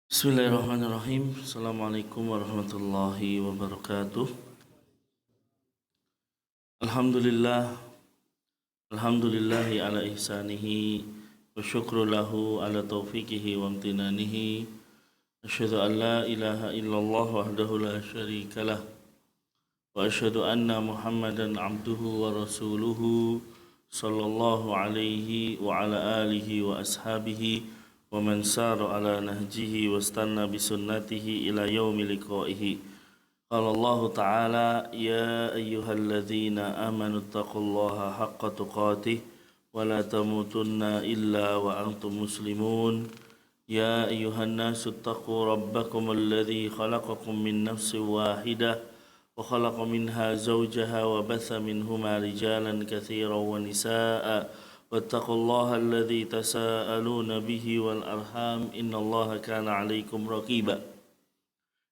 Bismillahirrahmanirrahim. Assalamualaikum warahmatullahi wabarakatuh. Alhamdulillah, alhamdulillahi ala ihsanihi wa syukru lahu ala taufiqihi wa amtinanihi. Asyhadu an la ilaha illallah wahdahu la syarikalah wa asyhadu anna Muhammadan abduhu wa rasuluhu sallallahu alaihi wa ala alihi wa ashabihi wa man sara ala nahjihi wastanna bisunnatihi ila yaumi liqaihi. Qala Allah Ta'ala, ya ayyuhalladzina amanu taqullaha haqqa tuqatih wa la tamutunna illa wa antum muslimun. Ya ayyuhan nasu taqu rabbakum alladzi khalaqakum min nafsin wahidah wa khalaqa minha zawjaha wa batha minhuma rijalan katsiran wa nisaa'a واتقوا الله الذي تساءلون به والأرحام إن الله كان عليكم رقيبا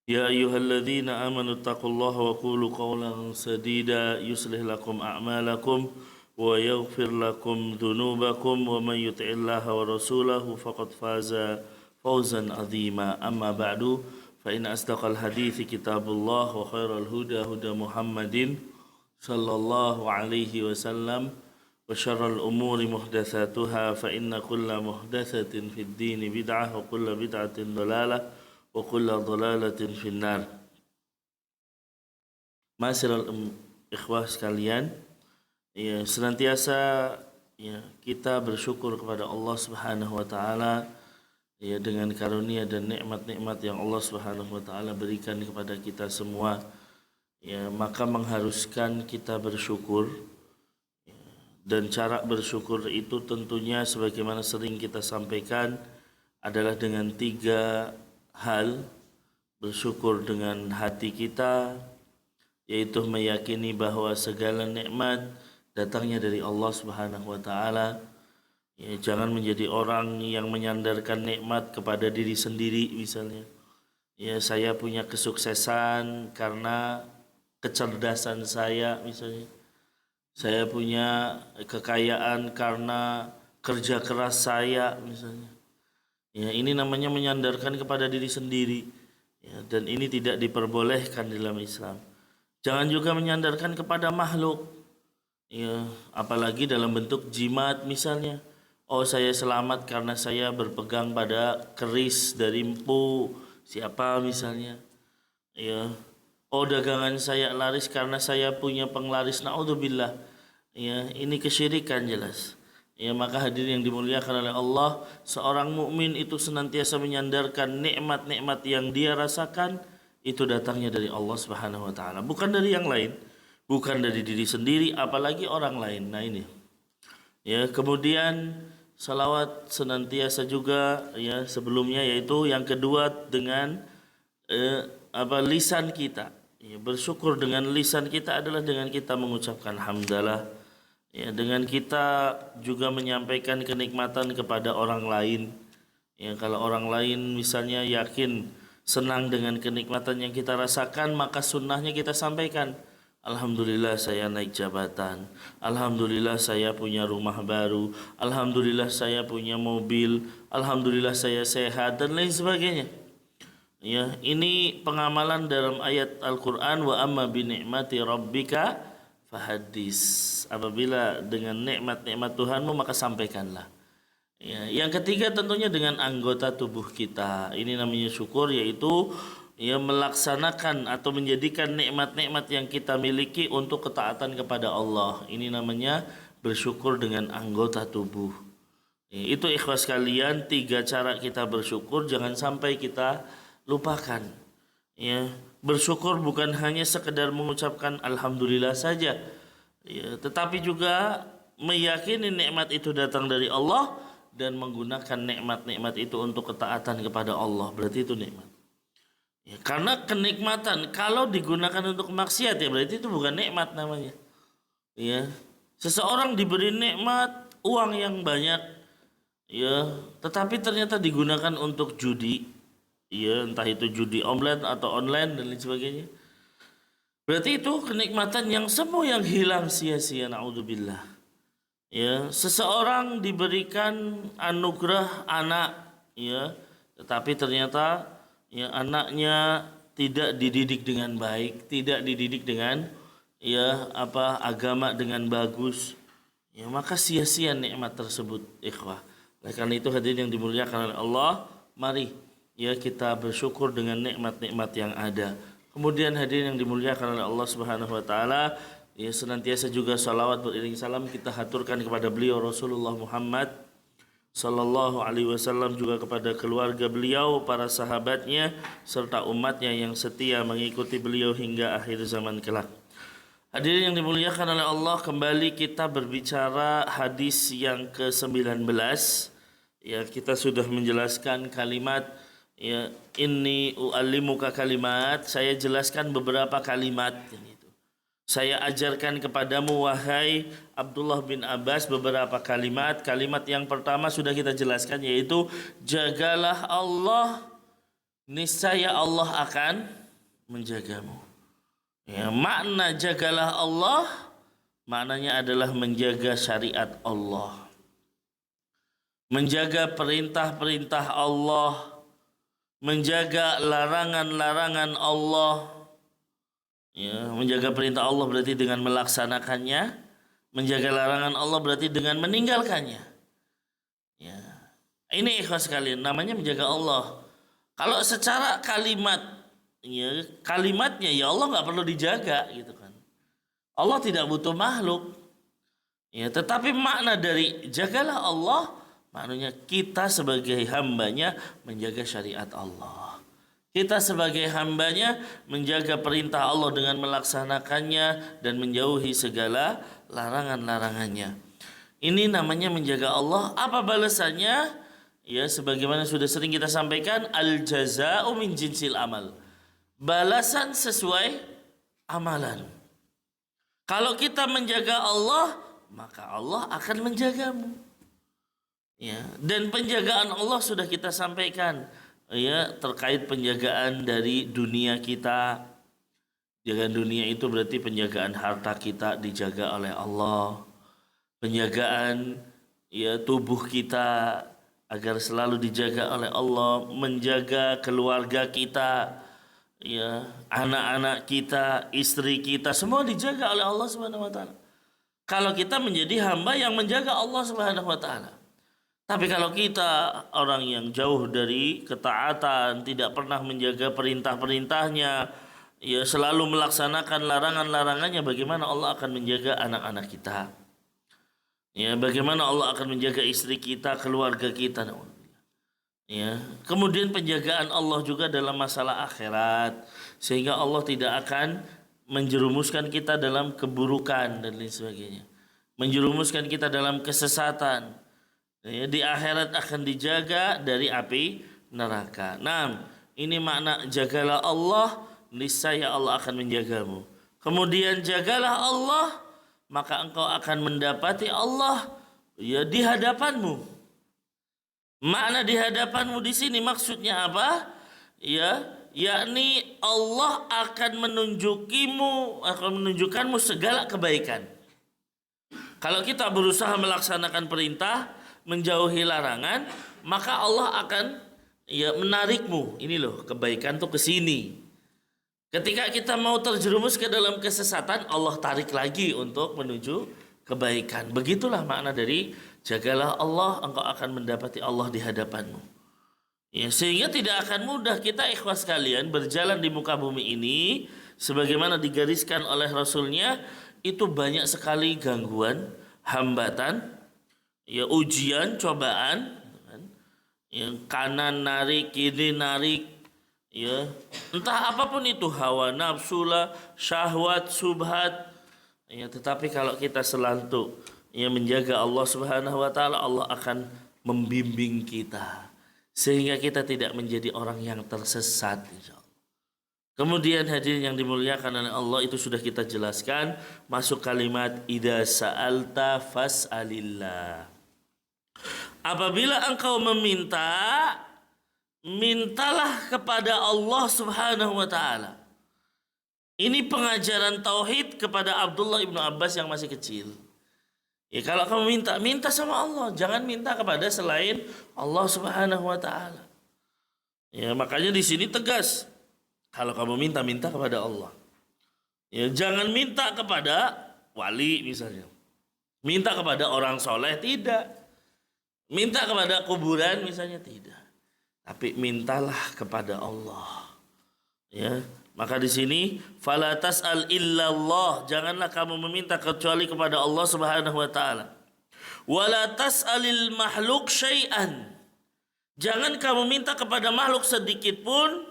يا أيها الذين آمنوا اتقوا الله وقولوا قولا سديدا يصلح لكم أعمالكم ويغفر لكم ذنوبكم ومن يطع الله ورسوله فقد فاز فوزا عظيما أما بعد فإن أصدق الحديث كتاب الله وخير الهدى هدى محمد صلى الله عليه وسلم وشر الأمور محدثاتها فإن كل محدثة في الدين بدعة وكل بدعة ضلالة وكل ضلالة في النار. Ma'asyiral ikhwah sekalian, ya, senantiasa kita bersyukur kepada Allah Subhanahu wa taala ya, dengan karunia dan nikmat-nikmat yang Allah Subhanahu wa taala berikan kepada kita semua. Ya, maka mengharuskan kita bersyukur. Dan cara bersyukur itu tentunya sebagaimana sering kita sampaikan adalah dengan 3 hal. Bersyukur dengan hati kita, yaitu meyakini bahwa segala nikmat datangnya dari Allah Subhanahu wa taala. Ya, jangan menjadi orang yang menyandarkan nikmat kepada diri sendiri misalnya. Ya, saya punya kesuksesan karena kecerdasan saya misalnya. Saya punya kekayaan karena kerja keras saya misalnya. Ya, ini namanya menyandarkan kepada diri sendiri. Ya, dan ini tidak diperbolehkan dalam Islam. Jangan juga menyandarkan kepada makhluk. Ya, apalagi dalam bentuk jimat misalnya. Oh, saya selamat karena saya berpegang pada keris dari empu siapa misalnya. Ya. Oh, dagangan saya laris karena saya punya penglaris. Naudzubillah. Ya, ini kesyirikan jelas. Ya, maka hadirin yang dimuliakan oleh Allah, seorang mukmin itu senantiasa menyandarkan nikmat-nikmat yang dia rasakan itu datangnya dari Allah Subhanahu wa taala, bukan dari yang lain, bukan dari diri sendiri apalagi orang lain. Nah, ini. Ya, kemudian salawat senantiasa juga ya sebelumnya, yaitu yang kedua dengan lisan kita. Ya, bersyukur dengan lisan kita adalah dengan kita mengucapkan hamdalah. Ya, dengan kita juga menyampaikan kenikmatan kepada orang lain. Ya, kalau orang lain misalnya yakin senang dengan kenikmatan yang kita rasakan, maka sunnahnya kita sampaikan. Alhamdulillah saya naik jabatan. Alhamdulillah saya punya rumah baru. Alhamdulillah saya punya mobil. Alhamdulillah saya sehat dan lain sebagainya. Ya, ini pengamalan dalam ayat Al-Quran, wa amma bi ni'mati rabbika fahadis. Apabila dengan nikmat-nikmat Tuhanmu maka sampaikanlah. Ya, yang ketiga tentunya dengan anggota tubuh kita. Ini namanya syukur, yaitu ya melaksanakan atau menjadikan nikmat-nikmat yang kita miliki untuk ketaatan kepada Allah. Ini namanya bersyukur dengan anggota tubuh. Ya, itu ikhwas sekalian, 3 cara kita bersyukur, jangan sampai kita lupakan. Ya, bersyukur bukan hanya sekedar mengucapkan alhamdulillah saja. Ya, tetapi juga meyakini nikmat itu datang dari Allah dan menggunakan nikmat-nikmat itu untuk ketaatan kepada Allah. Berarti itu nikmat. Ya, karena kenikmatan kalau digunakan untuk maksiat ya berarti itu bukan nikmat namanya. Ya, seseorang diberi nikmat uang yang banyak, ya, tetapi ternyata digunakan untuk judi. Ya, entah itu judi online atau online dan lain sebagainya. Berarti itu kenikmatan yang semua yang hilang sia-sia, naudzubillah. Ya, seseorang diberikan anugerah anak, ya, tetapi ternyata ya anaknya tidak dididik dengan baik, tidak dididik dengan agama dengan bagus, ya maka sia-sia nikmat tersebut, ikhwah. Oleh karena itu hadirin yang dimuliakan oleh Allah, mari ya kita bersyukur dengan nikmat-nikmat yang ada. Kemudian hadirin yang dimuliakan oleh Allah Subhanahu wa taala, ya senantiasa juga salawat beriring salam kita haturkan kepada beliau Rasulullah Muhammad sallallahu alaihi wasallam, juga kepada keluarga beliau, para sahabatnya serta umatnya yang setia mengikuti beliau hingga akhir zaman kelak. Hadirin yang dimuliakan oleh Allah, kembali kita berbicara hadis yang ke-19. Ya, kita sudah menjelaskan kalimat ya inni u'allimuka kalimat, saya jelaskan beberapa kalimat gitu. Saya ajarkan kepadamu wahai Abdullah bin Abbas beberapa kalimat. Kalimat yang pertama sudah kita jelaskan, yaitu jagalah Allah, niscaya Allah akan menjagamu. Ya, makna jagalah Allah maknanya adalah menjaga syariat Allah, menjaga perintah-perintah Allah, menjaga larangan-larangan Allah. Ya, menjaga perintah Allah berarti dengan melaksanakannya, menjaga larangan Allah berarti dengan meninggalkannya. Ya. Ini ikhwas sekalian, namanya menjaga Allah. Kalau secara kalimat, ya, kalimatnya ya Allah nggak perlu dijaga gitu kan. Allah tidak butuh makhluk. Ya, tetapi makna dari jagalah Allah, maknanya kita sebagai hambanya menjaga syariat Allah. Kita sebagai hambanya menjaga perintah Allah dengan melaksanakannya dan menjauhi segala larangan-larangannya. Ini namanya menjaga Allah. Apa balasannya? Ya, sebagaimana sudah sering kita sampaikan, al-jaza'u min jinsil amal. Balasan sesuai amalan. Kalau kita menjaga Allah, maka Allah akan menjagamu. Ya, dan penjagaan Allah sudah kita sampaikan, ya, terkait penjagaan dari dunia kita. Penjagaan dunia itu berarti penjagaan harta kita dijaga oleh Allah. Penjagaan ya tubuh kita agar selalu dijaga oleh Allah, menjaga keluarga kita, ya, anak-anak kita, istri kita, semua dijaga oleh Allah Subhanahu wa taala. Kalau kita menjadi hamba yang menjaga Allah Subhanahu wa taala. Tapi kalau kita orang yang jauh dari ketaatan, tidak pernah menjaga perintah-perintahnya, ya selalu melaksanakan larangan-larangannya, bagaimana Allah akan menjaga anak-anak kita? Ya, bagaimana Allah akan menjaga istri kita, keluarga kita? Ya, kemudian penjagaan Allah juga dalam masalah akhirat, sehingga Allah tidak akan menjerumuskan kita dalam keburukan dan lain sebagainya, menjerumuskan kita dalam kesesatan. Ya, di akhirat akan dijaga dari api neraka. Nah, ini makna jagalah Allah, niscaya Allah akan menjagamu. Kemudian jagalah Allah, maka engkau akan mendapati Allah ya di hadapanmu. Makna di hadapanmu di sini maksudnya apa? Ya, yakni Allah akan menunjukkanmu segala kebaikan. Kalau kita berusaha melaksanakan perintah, menjauhi larangan, maka Allah akan ya menarikmu. Ini loh, kebaikan tuh ke sini. Ketika kita mau terjerumus ke dalam kesesatan, Allah tarik lagi untuk menuju kebaikan. Begitulah makna dari jagalah Allah, engkau akan mendapati Allah di hadapanmu. Ya, sehingga tidak akan mudah kita ikhwas sekalian berjalan di muka bumi ini sebagaimana digariskan oleh Rasulnya. Itu banyak sekali gangguan, hambatan, ya ujian, cobaan, yang kanan narik, kiri narik, ya entah apapun itu, hawa nafsu lah, syahwat, subhat, ya. Tetapi kalau kita selalu ya menjaga Allah Subhanahu wa taala, Allah akan membimbing kita sehingga kita tidak menjadi orang yang tersesat, insyaallah. Kemudian hadirin yang dimuliakan oleh Allah, itu sudah kita jelaskan masuk kalimat idza sa'alta fas'alillah. Apabila engkau meminta, mintalah kepada Allah Subhanahu wa taala. Ini pengajaran tauhid kepada Abdullah ibnu Abbas yang masih kecil. Ya, kalau kamu minta sama Allah, jangan minta kepada selain Allah Subhanahu wa taala. Ya, makanya di sini tegas. Kalau kamu minta kepada Allah. Ya, jangan minta kepada wali misalnya. Minta kepada orang soleh tidak. Minta kepada kuburan misalnya tidak. Tapi mintalah kepada Allah. Ya, maka di sini fala tas'al illallah, janganlah kamu meminta kecuali kepada Allah Subhanahu wa taala. Wala tas'alil makhluk syai'an. Jangan kamu minta kepada makhluk sedikit pun.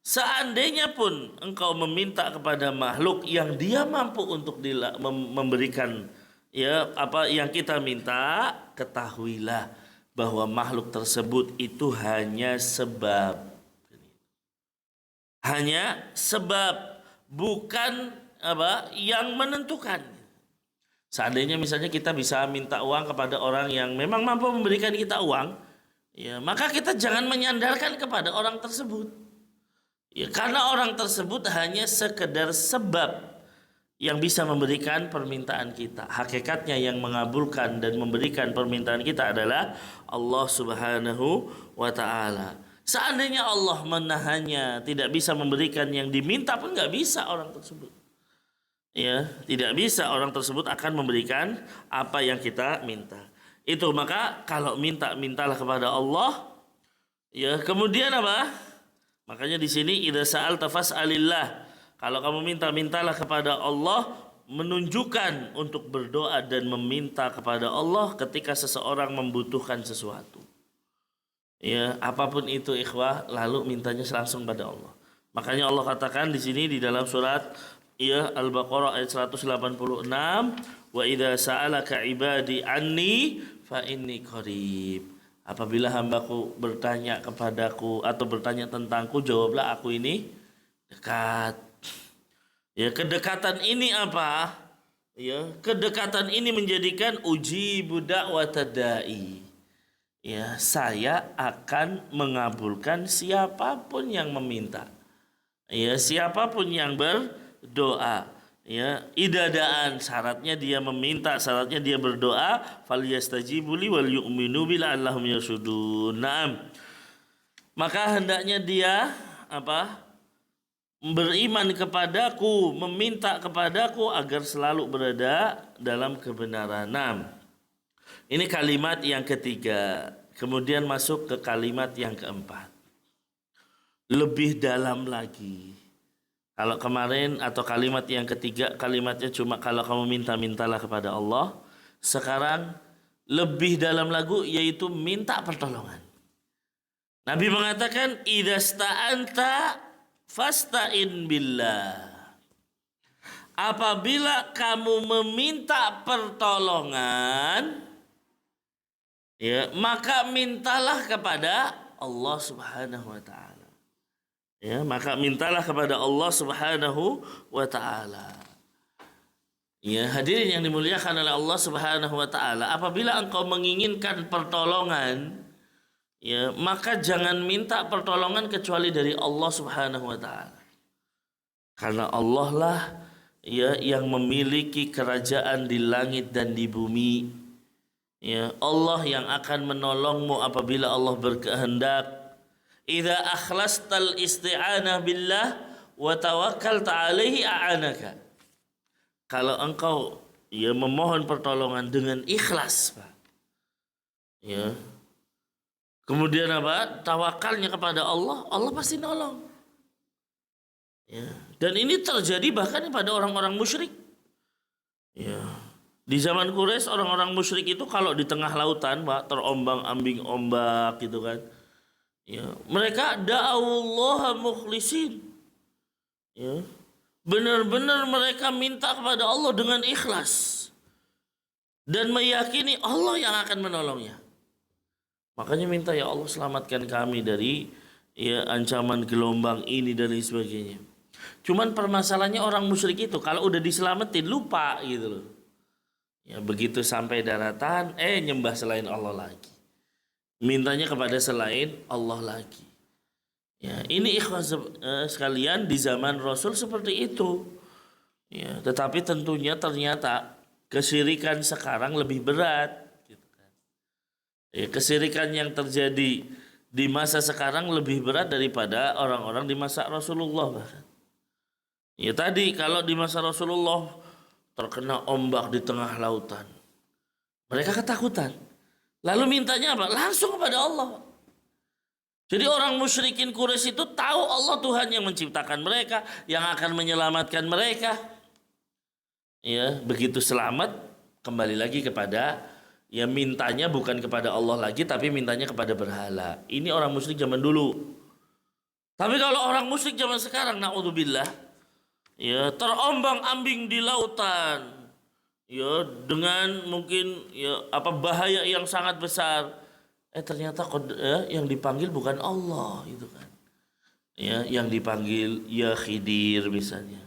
Seandainya pun engkau meminta kepada makhluk yang dia mampu untuk memberikan ya apa yang kita minta, ketahuilah bahwa makhluk tersebut itu hanya sebab. Hanya sebab, bukan apa yang menentukan. Seandainya misalnya kita bisa minta uang kepada orang yang memang mampu memberikan kita uang, ya maka kita jangan menyandarkan kepada orang tersebut. Ya, karena orang tersebut hanya sekedar sebab yang bisa memberikan permintaan kita. Hakikatnya yang mengabulkan dan memberikan permintaan kita adalah Allah Subhanahu wa taala. Seandainya Allah menahannya, tidak bisa memberikan yang diminta pun nggak bisa orang tersebut. Ya, tidak bisa orang tersebut akan memberikan apa yang kita minta. Itu maka kalau mintalah kepada Allah. Ya, kemudian apa? Makanya di sini idza sa'alta fas'alillah. Kalau kamu mintalah kepada Allah, menunjukkan untuk berdoa dan meminta kepada Allah ketika seseorang membutuhkan sesuatu. Ya, apapun itu ikhwah, lalu mintanya langsung pada Allah. Makanya Allah katakan di sini di dalam surat ya Al-Baqarah ayat 186, wa idza sa'alaka ibadi anni fa inni qarib. Apabila hambaku bertanya kepadaku atau bertanya tentangku, jawablah aku ini dekat. Ya, kedekatan ini apa? Ya, kedekatan ini menjadikan ujibu da'watad da'i. Ya, saya akan mengabulkan siapapun yang meminta. Ya, siapapun yang berdoa. Ya, idadaan syaratnya dia meminta, syaratnya dia berdoa, falyastajibu li wal yu'minu bi la'allahum yarshudun. Naam. Maka hendaknya dia apa? Beriman kepadaku, meminta kepadaku agar selalu berada dalam kebenaran. Naam. Ini kalimat yang ketiga. Kemudian masuk ke kalimat yang keempat. Lebih dalam lagi. Kalau kemarin atau kalimat yang ketiga, kalimatnya cuma kalau kamu mintalah kepada Allah. Sekarang lebih dalam lagu, yaitu minta pertolongan. Nabi mengatakan, idza sta'anta fasta'in billah. Apabila kamu meminta pertolongan, ya, maka mintalah kepada Allah Subhanahu wa taala. Ya, maka mintalah kepada Allah Subhanahu wa taala. Ya, hadirin yang dimuliakan oleh Allah Subhanahu wa taala, apabila engkau menginginkan pertolongan, ya, maka jangan minta pertolongan kecuali dari Allah Subhanahu wa taala. Karena Allah lah ya yang memiliki kerajaan di langit dan di bumi. Ya, Allah yang akan menolongmu apabila Allah berkehendak. Idza akhlastal isti'anah billah wa tawakkalta alaihi a'anaka. Kalau engkau ya memohon pertolongan dengan ikhlas, Pak. Ya. Kemudian apa? Tawakalnya kepada Allah, Allah pasti nolong. Ya. Dan ini terjadi bahkan pada orang-orang musyrik. Ya. Di zaman Quraisy orang-orang musyrik itu kalau di tengah lautan, Pak, terombang-ambing ombak gitu kan. Ya, mereka da'awullaha mukhlisin. Ya. Benar-benar mereka minta kepada Allah dengan ikhlas dan meyakini Allah yang akan menolongnya. Makanya minta, ya Allah selamatkan kami dari ya ancaman gelombang ini dan lain sebagainya. Cuman permasalahannya orang musyrik itu kalau udah diselamatin lupa gitu loh. Ya, begitu sampai daratan nyembah selain Allah lagi. Mintanya kepada selain Allah lagi. Ya, ini ikhwan sekalian di zaman Rasul seperti itu. Ya, tetapi tentunya ternyata kesyirikan sekarang lebih berat. Gitu kan. Ya, kesyirikan yang terjadi di masa sekarang lebih berat daripada orang-orang di masa Rasulullah bahkan. Ya tadi kalau di masa Rasulullah terkena ombak di tengah lautan, mereka ketakutan. Lalu mintanya apa? Langsung kepada Allah. Jadi orang musyrikin Quraisy itu tahu Allah Tuhan yang menciptakan mereka, yang akan menyelamatkan mereka. Ya, begitu selamat kembali lagi kepada, ya mintanya bukan kepada Allah lagi, tapi mintanya kepada berhala. Ini orang musyrik zaman dulu. Tapi kalau orang musyrik zaman sekarang, naudzubillah, ya terombang-ambing di lautan, ya dengan mungkin ya apa bahaya yang sangat besar. Ternyata yang dipanggil bukan Allah itu kan. Ya, yang dipanggil ya Khidir misalnya.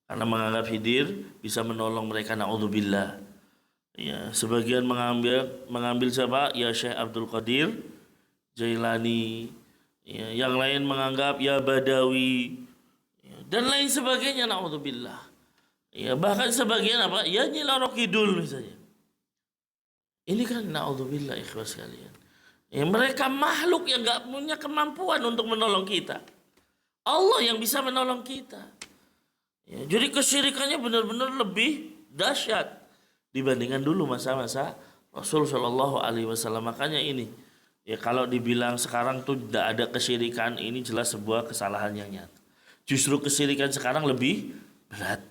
Karena menganggap Khidir bisa menolong mereka, naudzubillah. Ya, sebagian mengambil siapa? Ya Syekh Abdul Qadir Jailani. Ya, yang lain menganggap ya Badawi. Ya, dan lain sebagainya, naudzubillah. Ya, bahkan sebagian apa? Ya Nyi Roro Kidul misalnya. Ini kan naudzubillah ikhwas sekalian. Ya, mereka makhluk yang gak punya kemampuan untuk menolong kita. Allah yang bisa menolong kita. Ya, jadi kesyirikannya benar-benar lebih dahsyat dibandingkan dulu masa-masa Rasul Shallallahu Alaihi Wasallam. Makanya ini, ya kalau dibilang sekarang tuh tidak ada kesyirikan, ini jelas sebuah kesalahan yang nyata. Justru kesyirikan sekarang lebih berat.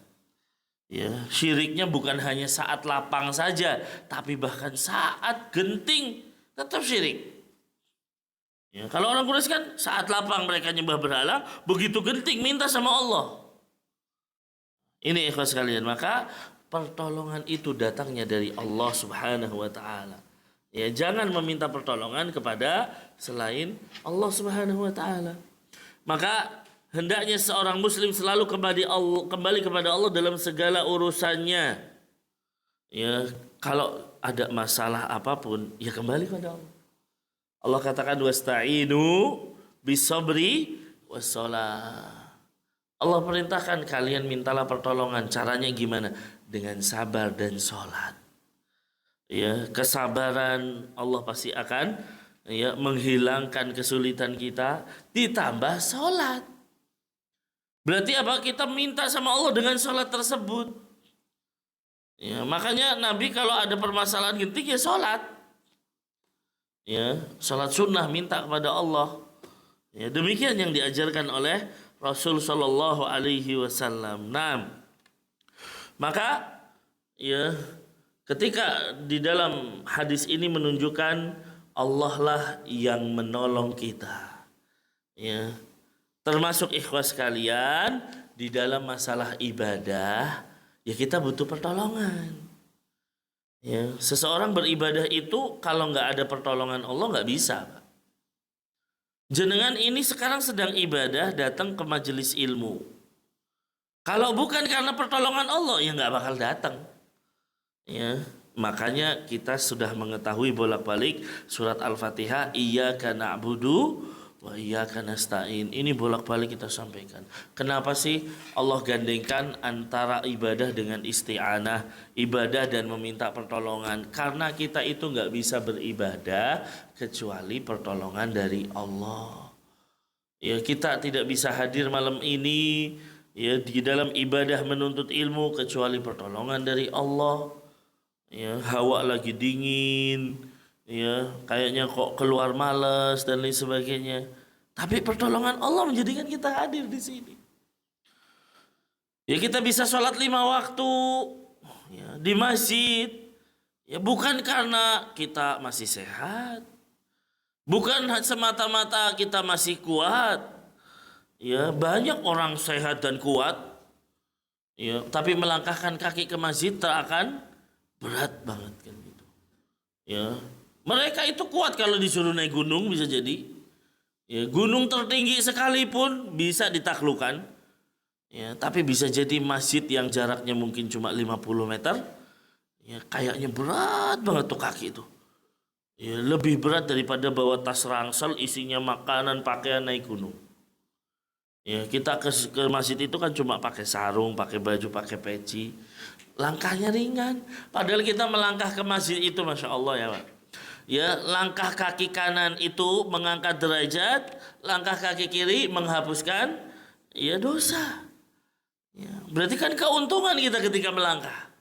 Ya, syiriknya bukan hanya saat lapang saja, tapi bahkan saat genting tetap syirik. Ya, kalau orang Quraisy kan saat lapang mereka nyembah berhala, begitu genting minta sama Allah. Ini ikhlas sekalian, maka pertolongan itu datangnya dari Allah Subhanahu wa taala. Ya, jangan meminta pertolongan kepada selain Allah Subhanahu wa taala. Maka hendaknya seorang muslim selalu kembali kepada Allah dalam segala urusannya. Ya, kalau ada masalah apapun, ya kembali kepada Allah. Allah katakan wasta'inu bisabri wassalah. Allah perintahkan kalian mintalah pertolongan. Caranya gimana? Dengan sabar dan sholat. Ya, kesabaran Allah pasti akan ya menghilangkan kesulitan kita, ditambah sholat. Berarti apa? Kita minta sama Allah dengan sholat tersebut. Ya, makanya Nabi kalau ada permasalahan genting ya sholat. Ya, sholat sunnah minta kepada Allah. Ya, demikian yang diajarkan oleh Rasul Shallallahu Alaihi Wasallam. Nah, maka ya ketika di dalam hadis ini menunjukkan Allah lah yang menolong kita. Ya, termasuk ikhwas kalian di dalam masalah ibadah, ya kita butuh pertolongan. Ya, seseorang beribadah itu kalau nggak ada pertolongan Allah nggak bisa. Jenengan ini sekarang sedang ibadah, datang ke majelis ilmu. Kalau bukan karena pertolongan Allah, ya nggak bakal datang. Ya, makanya kita sudah mengetahui bolak-balik surat Al-Fatihah, Iyyaka na'budu wa iyyaka nasta'in. Ini bolak-balik kita sampaikan. Kenapa sih Allah gandengkan antara ibadah dengan isti'anah, ibadah dan meminta pertolongan? Karena kita itu nggak bisa beribadah kecuali pertolongan dari Allah. Ya, kita tidak bisa hadir malam ini ya di dalam ibadah menuntut ilmu kecuali pertolongan dari Allah. Ya, hawa lagi dingin. Ya, kayaknya kok keluar malas dan lain sebagainya. Tapi pertolongan Allah menjadikan kita hadir di sini. Ya, kita bisa sholat 5 waktu ya, di masjid. Ya, bukan karena kita masih sehat. Bukan semata-mata kita masih kuat. Ya, banyak orang sehat dan kuat. Ya, tapi melangkahkan kaki ke masjid akan berat banget kan gitu. Ya. Mereka itu kuat kalau disuruh naik gunung bisa jadi. Ya, gunung tertinggi sekalipun bisa ditaklukkan. Ya, tapi bisa jadi masjid yang jaraknya mungkin cuma 50 meter. Ya, kayaknya berat banget tuh kaki itu. Ya, lebih berat daripada bawa tas ransel isinya makanan, pakaian naik gunung. Ya, kita ke masjid itu kan cuma pakai sarung, pakai baju, pakai peci. Langkahnya ringan. Padahal kita melangkah ke masjid itu, Masya Allah ya Pak. Ya, langkah kaki kanan itu mengangkat derajat, langkah kaki kiri menghapuskan ya dosa. Ya, berarti kan keuntungan kita ketika melangkah.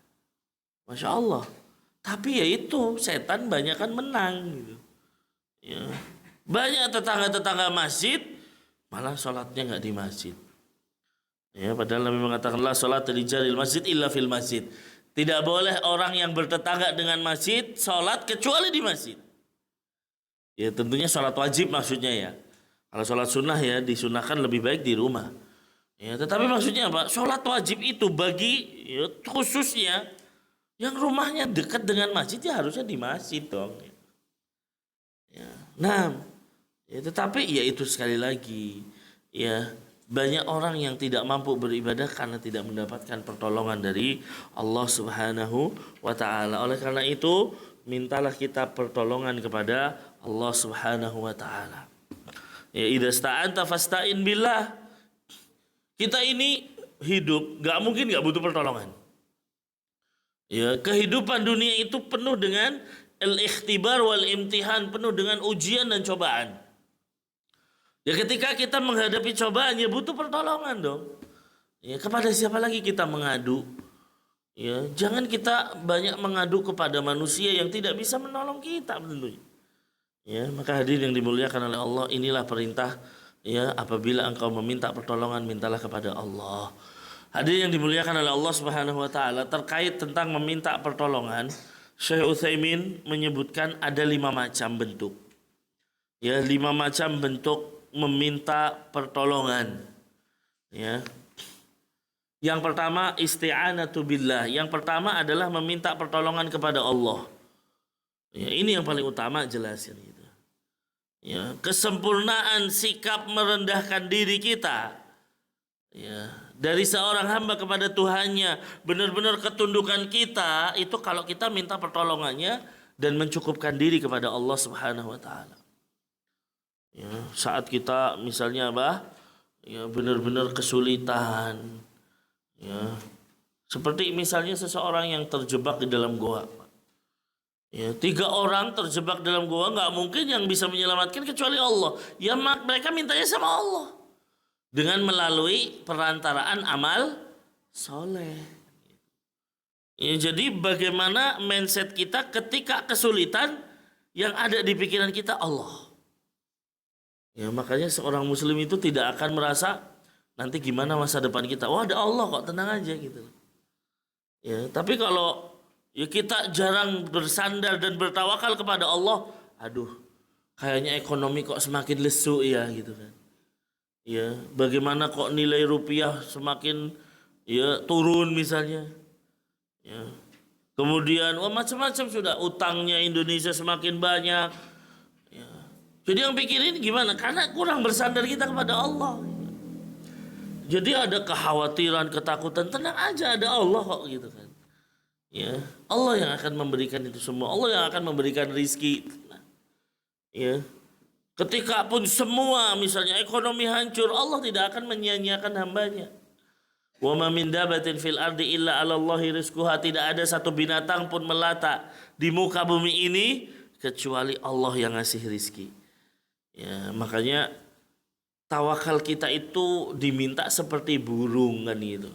Masya Allah. Tapi ya itu setan banyak kan menang gitu. Ya. Banyak tetangga-tetangga masjid malah sholatnya nggak di masjid. Ya, padahal Nabi mengatakan la sholat li jaril masjid illa fil masjid. Tidak boleh orang yang bertetangga dengan masjid sholat kecuali di masjid. Ya tentunya sholat wajib maksudnya ya. Kalau sholat sunnah ya disunahkan lebih baik di rumah. Ya, tetapi maksudnya apa? Sholat wajib itu bagi ya, khususnya yang rumahnya dekat dengan masjid ya harusnya di masjid dong. Ya. Nah, ya, tetapi ya itu sekali lagi ya banyak orang yang tidak mampu beribadah karena tidak mendapatkan pertolongan dari Allah Subhanahu wa taala. Oleh karena itu, mintalah kita pertolongan kepada Allah Subhanahu wa taala. Ya idza sta'anta fasta'in billah. Kita ini hidup, nggak mungkin nggak butuh pertolongan. Ya, kehidupan dunia itu penuh dengan al-ikhtibar wal imtihan, penuh dengan ujian dan cobaan. Ya ketika kita menghadapi cobaan ya butuh pertolongan dong. Ya kepada siapa lagi kita mengadu? Ya, jangan kita banyak mengadu kepada manusia yang tidak bisa menolong kita tentunya. Ya, maka hadirin yang dimuliakan oleh Allah, inilah perintah ya apabila engkau meminta pertolongan mintalah kepada Allah. Hadirin yang dimuliakan oleh Allah Subhanahu wa taala, terkait tentang meminta pertolongan, Syekh Utsaimin menyebutkan ada 5 macam bentuk. Ya, 5 macam bentuk meminta pertolongan. Ya. Yang pertama isti'anatu billah. Yang pertama adalah meminta pertolongan kepada Allah. Ya, ini yang paling utama jelasin itu. Ya, kesempurnaan sikap merendahkan diri kita. Ya, dari seorang hamba kepada Tuhannya, benar-benar ketundukan kita itu kalau kita minta pertolongannya dan mencukupkan diri kepada Allah Subhanahu wa taala. Ya, saat kita misalnya apa? Ya, benar-benar kesulitan. Ya. Seperti misalnya seseorang yang terjebak di dalam goa. Ya, 3 orang terjebak dalam goa, nggak mungkin yang bisa menyelamatkan kecuali Allah. Ya mereka mintanya sama Allah. Dengan melalui perantaraan amal soleh. Ya, jadi bagaimana mindset kita ketika kesulitan yang ada di pikiran kita Allah. Ya makanya seorang muslim itu tidak akan merasa nanti gimana masa depan kita. Wah ada Allah kok, tenang aja gitu. Ya, tapi kalau ya kita jarang bersandar dan bertawakal kepada Allah, aduh kayaknya ekonomi kok semakin lesu ya gitu kan. Ya, bagaimana kok nilai rupiah semakin ya turun misalnya. Ya. Kemudian wah macam-macam sudah, utangnya Indonesia semakin banyak. Ya. Jadi yang pikirin gimana? Karena kurang bersandar kita kepada Allah. Jadi ada kekhawatiran, ketakutan, tenang aja ada Allah kok gitu kan. Ya, Allah yang akan memberikan itu semua. Allah yang akan memberikan rizki. Ya. Ketika pun semua misalnya ekonomi hancur, Allah tidak akan menyia-nyiakan hambanya. Wa ma min dabatin fil ardi illa 'alallahi rizquha. Tidak ada satu binatang pun melata di muka bumi ini kecuali Allah yang ngasih rizki. Ya, makanya tawakal kita itu diminta seperti burung kan gitu.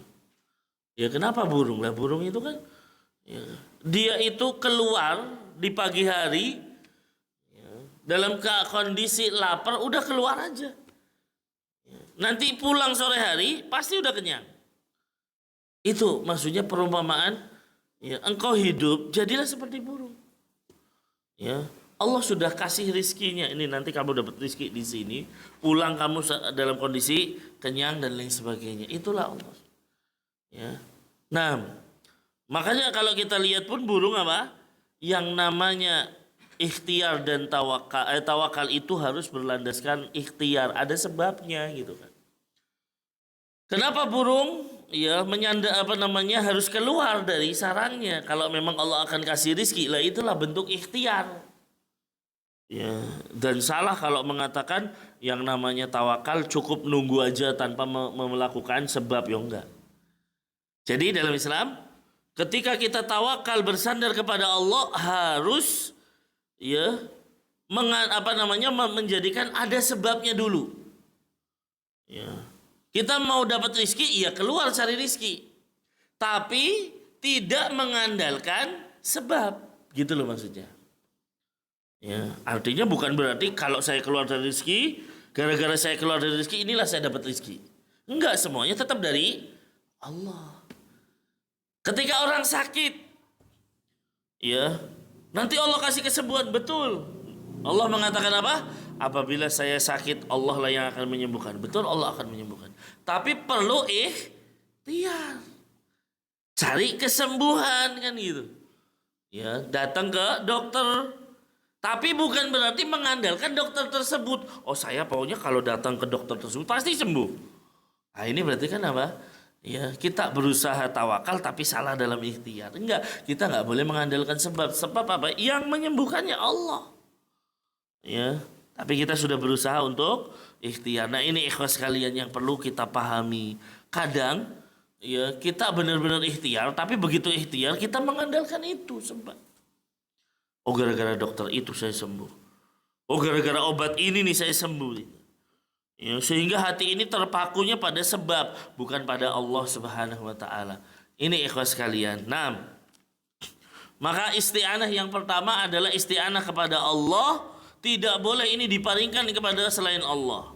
Ya kenapa burung? Lah burung itu kan ya, dia itu keluar di pagi hari ya, dalam kondisi lapar udah keluar aja. Ya, nanti pulang sore hari pasti udah kenyang. Itu maksudnya perumpamaan ya, engkau hidup jadilah seperti burung. Ya, Allah sudah kasih rizkinya. Ini nanti kamu dapat rizki di sini, pulang kamu dalam kondisi kenyang dan lain sebagainya. Itulah Allah. Ya. Nah, makanya kalau kita lihat pun burung apa? Yang namanya ikhtiar dan tawakal, tawakal itu harus berlandaskan ikhtiar. Ada sebabnya gitu kan. Kenapa burung ya harus keluar dari sarangnya? Kalau memang Allah akan kasih rizki, lah itulah bentuk ikhtiar. Ya, dan salah kalau mengatakan yang namanya tawakal cukup nunggu aja tanpa melakukan sebab, ya enggak. Jadi dalam Islam ketika kita tawakal bersandar kepada Allah harus ya menjadikan ada sebabnya dulu. Ya. Kita mau dapat rizki, ya keluar cari rizki. Tapi tidak mengandalkan sebab. Gitu loh maksudnya. Ya, artinya bukan berarti kalau saya keluar dari rizki, gara-gara saya keluar dari rizki, inilah saya dapat rizki. Enggak, semuanya tetap dari Allah. Ketika orang sakit, ya, nanti Allah kasih kesembuhan, betul. Allah mengatakan apa? Apabila saya sakit, Allah lah yang akan menyembuhkan. Betul, Allah akan menyembuhkan. Tapi perlu ikhtiar. Cari kesembuhan kan gitu. Ya, datang ke dokter. Tapi bukan berarti mengandalkan dokter tersebut. Oh, saya pokoknya kalau datang ke dokter tersebut pasti sembuh. Nah, ini berarti kan apa? Ya, kita berusaha tawakal tapi salah dalam ikhtiar. Enggak, kita enggak boleh mengandalkan sebab. Sebab apa? Yang menyembuhkannya Allah. Ya, tapi kita sudah berusaha untuk ikhtiar. Nah, ini ikhwas kalian yang perlu kita pahami. Kadang ya kita benar-benar ikhtiar, tapi begitu ikhtiar kita mengandalkan itu sebab. Oh, gara-gara dokter itu saya sembuh. Oh, gara-gara obat ini nih saya sembuh. Ya, sehingga hati ini terpakunya pada sebab, bukan pada Allah Subhanahu wa taala. Ini ikhwas kalian. Nah, maka isti'anah yang pertama adalah isti'anah kepada Allah. Tidak boleh ini dipalingkan kepada selain Allah.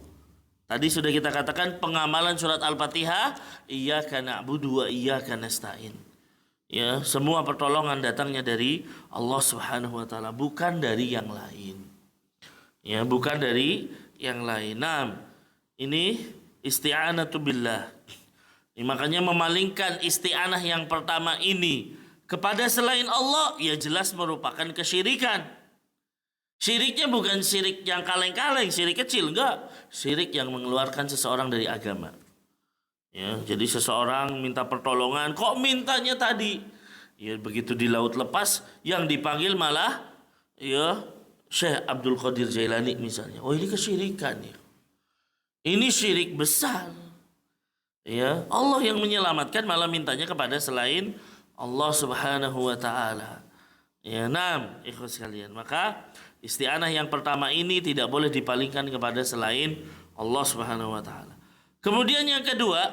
Tadi sudah kita katakan pengamalan surat Al-Fatihah, iyyaka na'budu wa iyyaka nasta'in. Ya, semua pertolongan datangnya dari Allah Subhanahu wa taala, bukan dari yang lain. Ya, bukan dari yang lain. Nah, ini isti'anatu billah. Makanya memalingkan isti'anah yang pertama ini kepada selain Allah, ya jelas merupakan kesyirikan. Syiriknya bukan syirik yang kaleng-kaleng, syirik kecil, enggak. Syirik yang mengeluarkan seseorang dari agama. Ya, jadi seseorang minta pertolongan, kok mintanya tadi? Ya, begitu di laut lepas, yang dipanggil malah ya Syekh Abdul Qadir Jailani misalnya. Oh, ini kesyirikan ya. Ini syirik besar. Ya, Allah yang menyelamatkan malah mintanya kepada selain Allah Subhanahu wa taala. Ya, ikhwas sekalian. Maka isti'anah yang pertama ini tidak boleh dipalingkan kepada selain Allah Subhanahu wa taala. Kemudian yang kedua,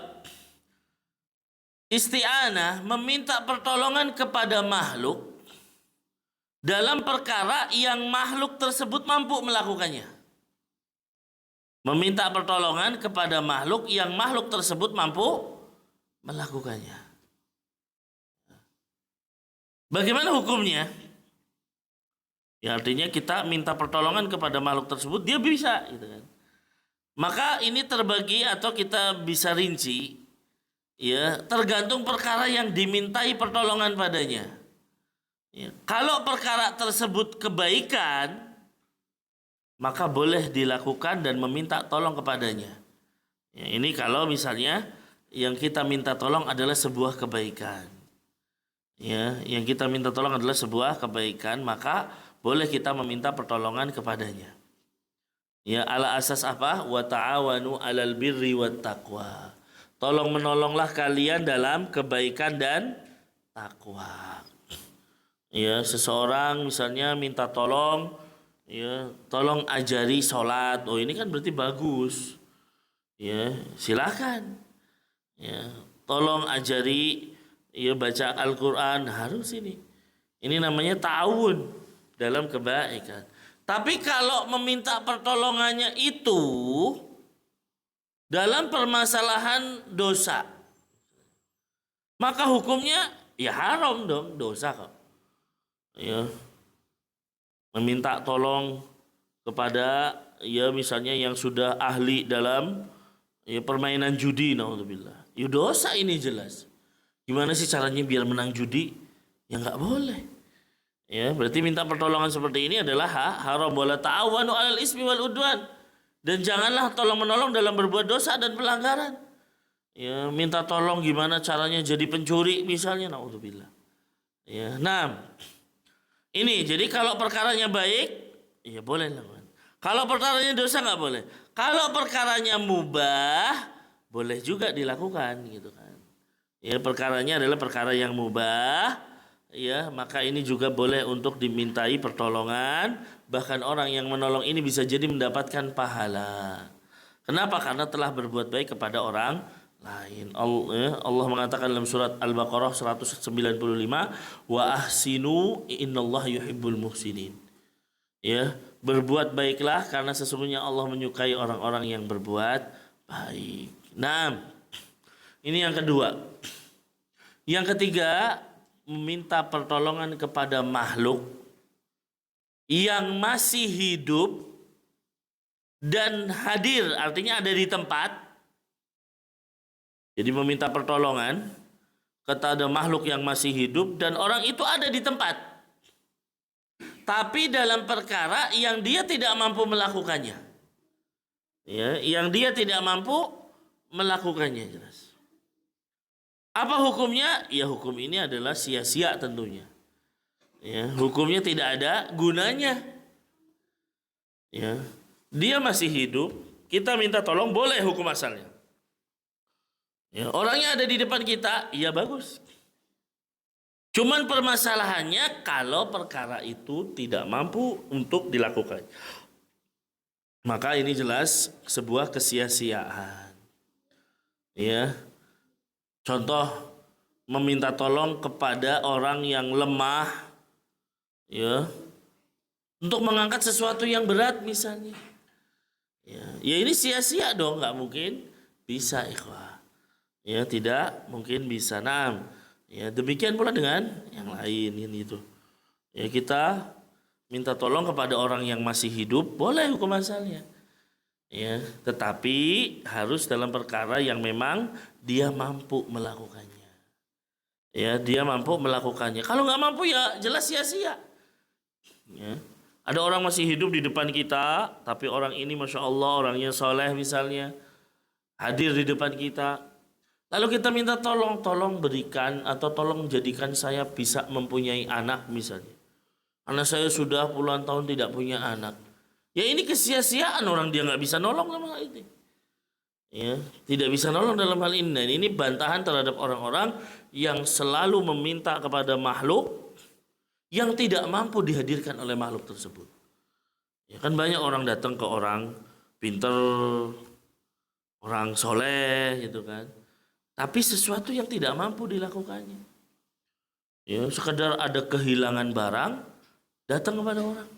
isti'anah meminta pertolongan kepada makhluk dalam perkara yang makhluk tersebut mampu melakukannya. Meminta pertolongan kepada makhluk yang makhluk tersebut mampu melakukannya. Bagaimana hukumnya? Ya, artinya kita minta pertolongan kepada makhluk tersebut, dia bisa gitu kan. Maka ini terbagi atau kita bisa rinci, ya, tergantung perkara yang dimintai pertolongan padanya. Ya, kalau perkara tersebut kebaikan, maka boleh dilakukan dan meminta tolong kepadanya. Ya, ini kalau misalnya yang kita minta tolong adalah sebuah kebaikan. Ya, yang kita minta tolong adalah sebuah kebaikan, maka boleh kita meminta pertolongan kepadanya. Ya, ala asas apa? Wa ta'awanu 'alal birri wat taqwa. Tolong menolonglah kalian dalam kebaikan dan takwa. Ya, seseorang misalnya minta tolong, ya, tolong ajari sholat. Oh, ini kan berarti bagus. Ya, silakan. Ya, tolong ajari ya baca Al-Qur'an, harus ini. Ini namanya ta'awun dalam kebaikan. Tapi kalau meminta pertolongannya itu dalam permasalahan dosa, maka hukumnya ya haram dong, dosa kok. Ya, meminta tolong kepada ya misalnya yang sudah ahli dalam ya permainan judi, naudzubillah. Ya dosa ini jelas. Gimana sih caranya biar menang judi? Ya nggak boleh. Ya, berarti minta pertolongan seperti ini adalah haram. Wala ta'awanu 'alal ismi wal udwan. Dan janganlah tolong menolong dalam berbuat dosa dan pelanggaran. Ya, minta tolong gimana caranya jadi pencuri misalnya, naudzubillah. Ya, ini jadi kalau perkaranya baik, ya boleh lakukan. Kalau perkaranya dosa nggak boleh. Kalau perkaranya mubah, boleh juga dilakukan gitu kan. Ya, perkaranya adalah perkara yang mubah. ya, maka ini juga boleh untuk dimintai pertolongan. Bahkan orang yang menolong ini bisa jadi mendapatkan pahala. Kenapa? Karena telah berbuat baik kepada orang lain. Allah mengatakan dalam surat Al-Baqarah 195, wa ahsinu innallaha yuhibbul muhsinin. Ya, berbuat baiklah karena sesungguhnya Allah menyukai orang-orang yang berbuat baik. Nah, ini yang kedua. Yang ketiga, meminta pertolongan kepada makhluk yang masih hidup dan hadir, artinya ada di tempat. Jadi meminta pertolongan kepada makhluk yang masih hidup dan orang itu ada di tempat, tapi dalam perkara yang dia tidak mampu melakukannya. Ya, yang dia tidak mampu melakukannya, jelas. Apa hukumnya? Ya, hukum ini adalah sia-sia tentunya. Ya, hukumnya tidak ada gunanya. Ya, dia masih hidup, kita minta tolong, boleh hukum asalnya. Ya, orangnya ada di depan kita, iya bagus. Cuman permasalahannya kalau perkara itu tidak mampu untuk dilakukan, maka ini jelas sebuah kesia-siaan. Ya, contoh meminta tolong kepada orang yang lemah, ya, untuk mengangkat sesuatu yang berat misalnya. Ya ini sia-sia dong, nggak mungkin bisa, ikhwah. Ya, tidak mungkin bisa. Nah, ya demikian pula dengan yang lain gitu. Ya, kita minta tolong kepada orang yang masih hidup, boleh hukum asalnya. Ya, tetapi harus dalam perkara yang memang dia mampu melakukannya. Ya, dia mampu melakukannya. Kalau nggak mampu ya jelas sia-sia. Ya. Ada orang masih hidup di depan kita, tapi orang ini Masya Allah orangnya soleh misalnya, hadir di depan kita. Lalu kita minta tolong berikan atau tolong jadikan saya bisa mempunyai anak misalnya. Anak saya sudah puluhan tahun tidak punya anak. Ya ini kesia-siaan, orang dia nggak bisa nolong dalam hal ini. Ya, tidak bisa nolong dalam hal ini. Dan ini bantahan terhadap orang-orang yang selalu meminta kepada makhluk yang tidak mampu dihadirkan oleh makhluk tersebut. Ya kan banyak orang datang ke orang pinter, orang soleh gitu kan, tapi sesuatu yang tidak mampu dilakukannya. Ya, sekedar ada kehilangan barang, datang kepada orang.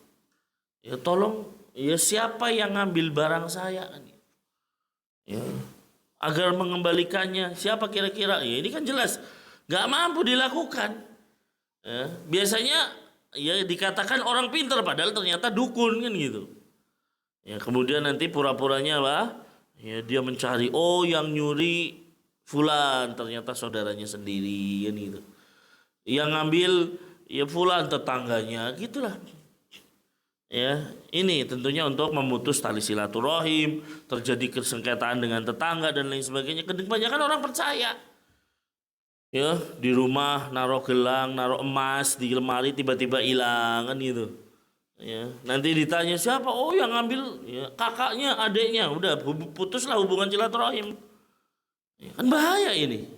Ya tolong, ya siapa yang ngambil barang saya? Ya, agar mengembalikannya, siapa kira-kira? Ya ini kan jelas nggak mampu dilakukan. Ya, biasanya ya dikatakan orang pintar padahal ternyata dukun kan gitu. Ya, kemudian nanti pura-puranya apa? Ya, dia mencari, oh yang nyuri fulan, ternyata saudaranya sendiri kan gitu. Yang ngambil ya fulan tetangganya, gitulah. Ya, ini tentunya untuk memutus tali silaturahim, terjadi kesengketaan dengan tetangga dan lain sebagainya. Kebanyakan orang percaya. Ya, di rumah naruh gelang, naruh emas di lemari tiba-tiba hilang kan gitu. Ya, nanti ditanya siapa? Oh, yang ngambil ya, kakaknya, adiknya. Udah putuslah hubungan silaturahim. Ya, kan bahaya ini.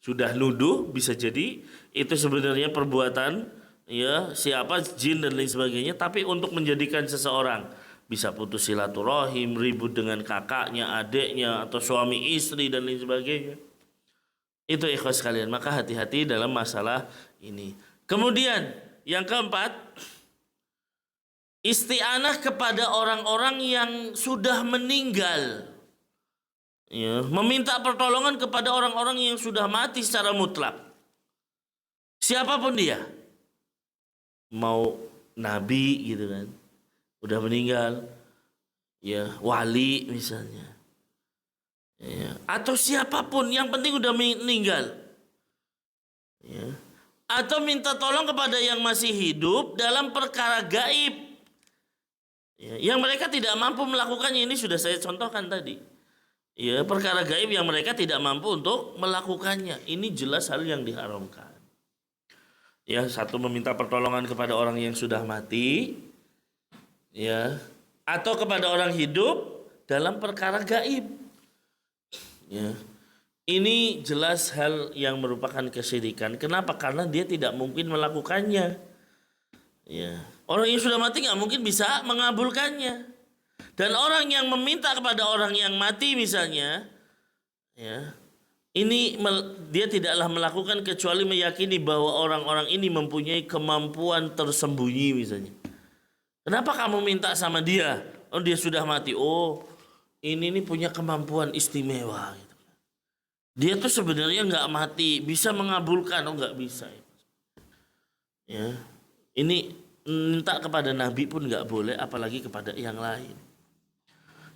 Sudah nuduh bisa jadi itu sebenarnya perbuatan ya siapa jin dan lain sebagainya, tapi untuk menjadikan seseorang bisa putus silaturahim, ribut dengan kakaknya, adiknya atau suami istri dan lain sebagainya. Itu ikhwas sekalian, maka hati-hati dalam masalah ini. Kemudian yang keempat, isti'anah kepada orang-orang yang sudah meninggal. Ya, meminta pertolongan kepada orang-orang yang sudah mati secara mutlak. Siapapun dia. Mau nabi gitu kan, udah meninggal. Ya, wali misalnya. Ya, atau siapapun yang penting udah meninggal. Ya. Atau minta tolong kepada yang masih hidup dalam perkara gaib. Ya, yang mereka tidak mampu melakukannya, ini sudah saya contohkan tadi. Ya, perkara gaib yang mereka tidak mampu untuk melakukannya. Ini jelas hal yang diharamkan. Ya, satu meminta pertolongan kepada orang yang sudah mati. Ya, atau kepada orang hidup dalam perkara gaib. Ya. Ini jelas hal yang merupakan kesyirikan. Kenapa? Karena dia tidak mungkin melakukannya. Ya. Orang yang sudah mati nggak mungkin bisa mengabulkannya. Dan orang yang meminta kepada orang yang mati misalnya, ya, dia tidaklah melakukan kecuali meyakini bahwa orang-orang ini mempunyai kemampuan tersembunyi misalnya. Kenapa kamu minta sama dia? Oh, dia sudah mati. Oh, ini punya kemampuan istimewa. Dia tuh sebenarnya nggak mati, bisa mengabulkan. Oh, nggak bisa. Ya, ini minta kepada Nabi pun nggak boleh, apalagi kepada yang lain.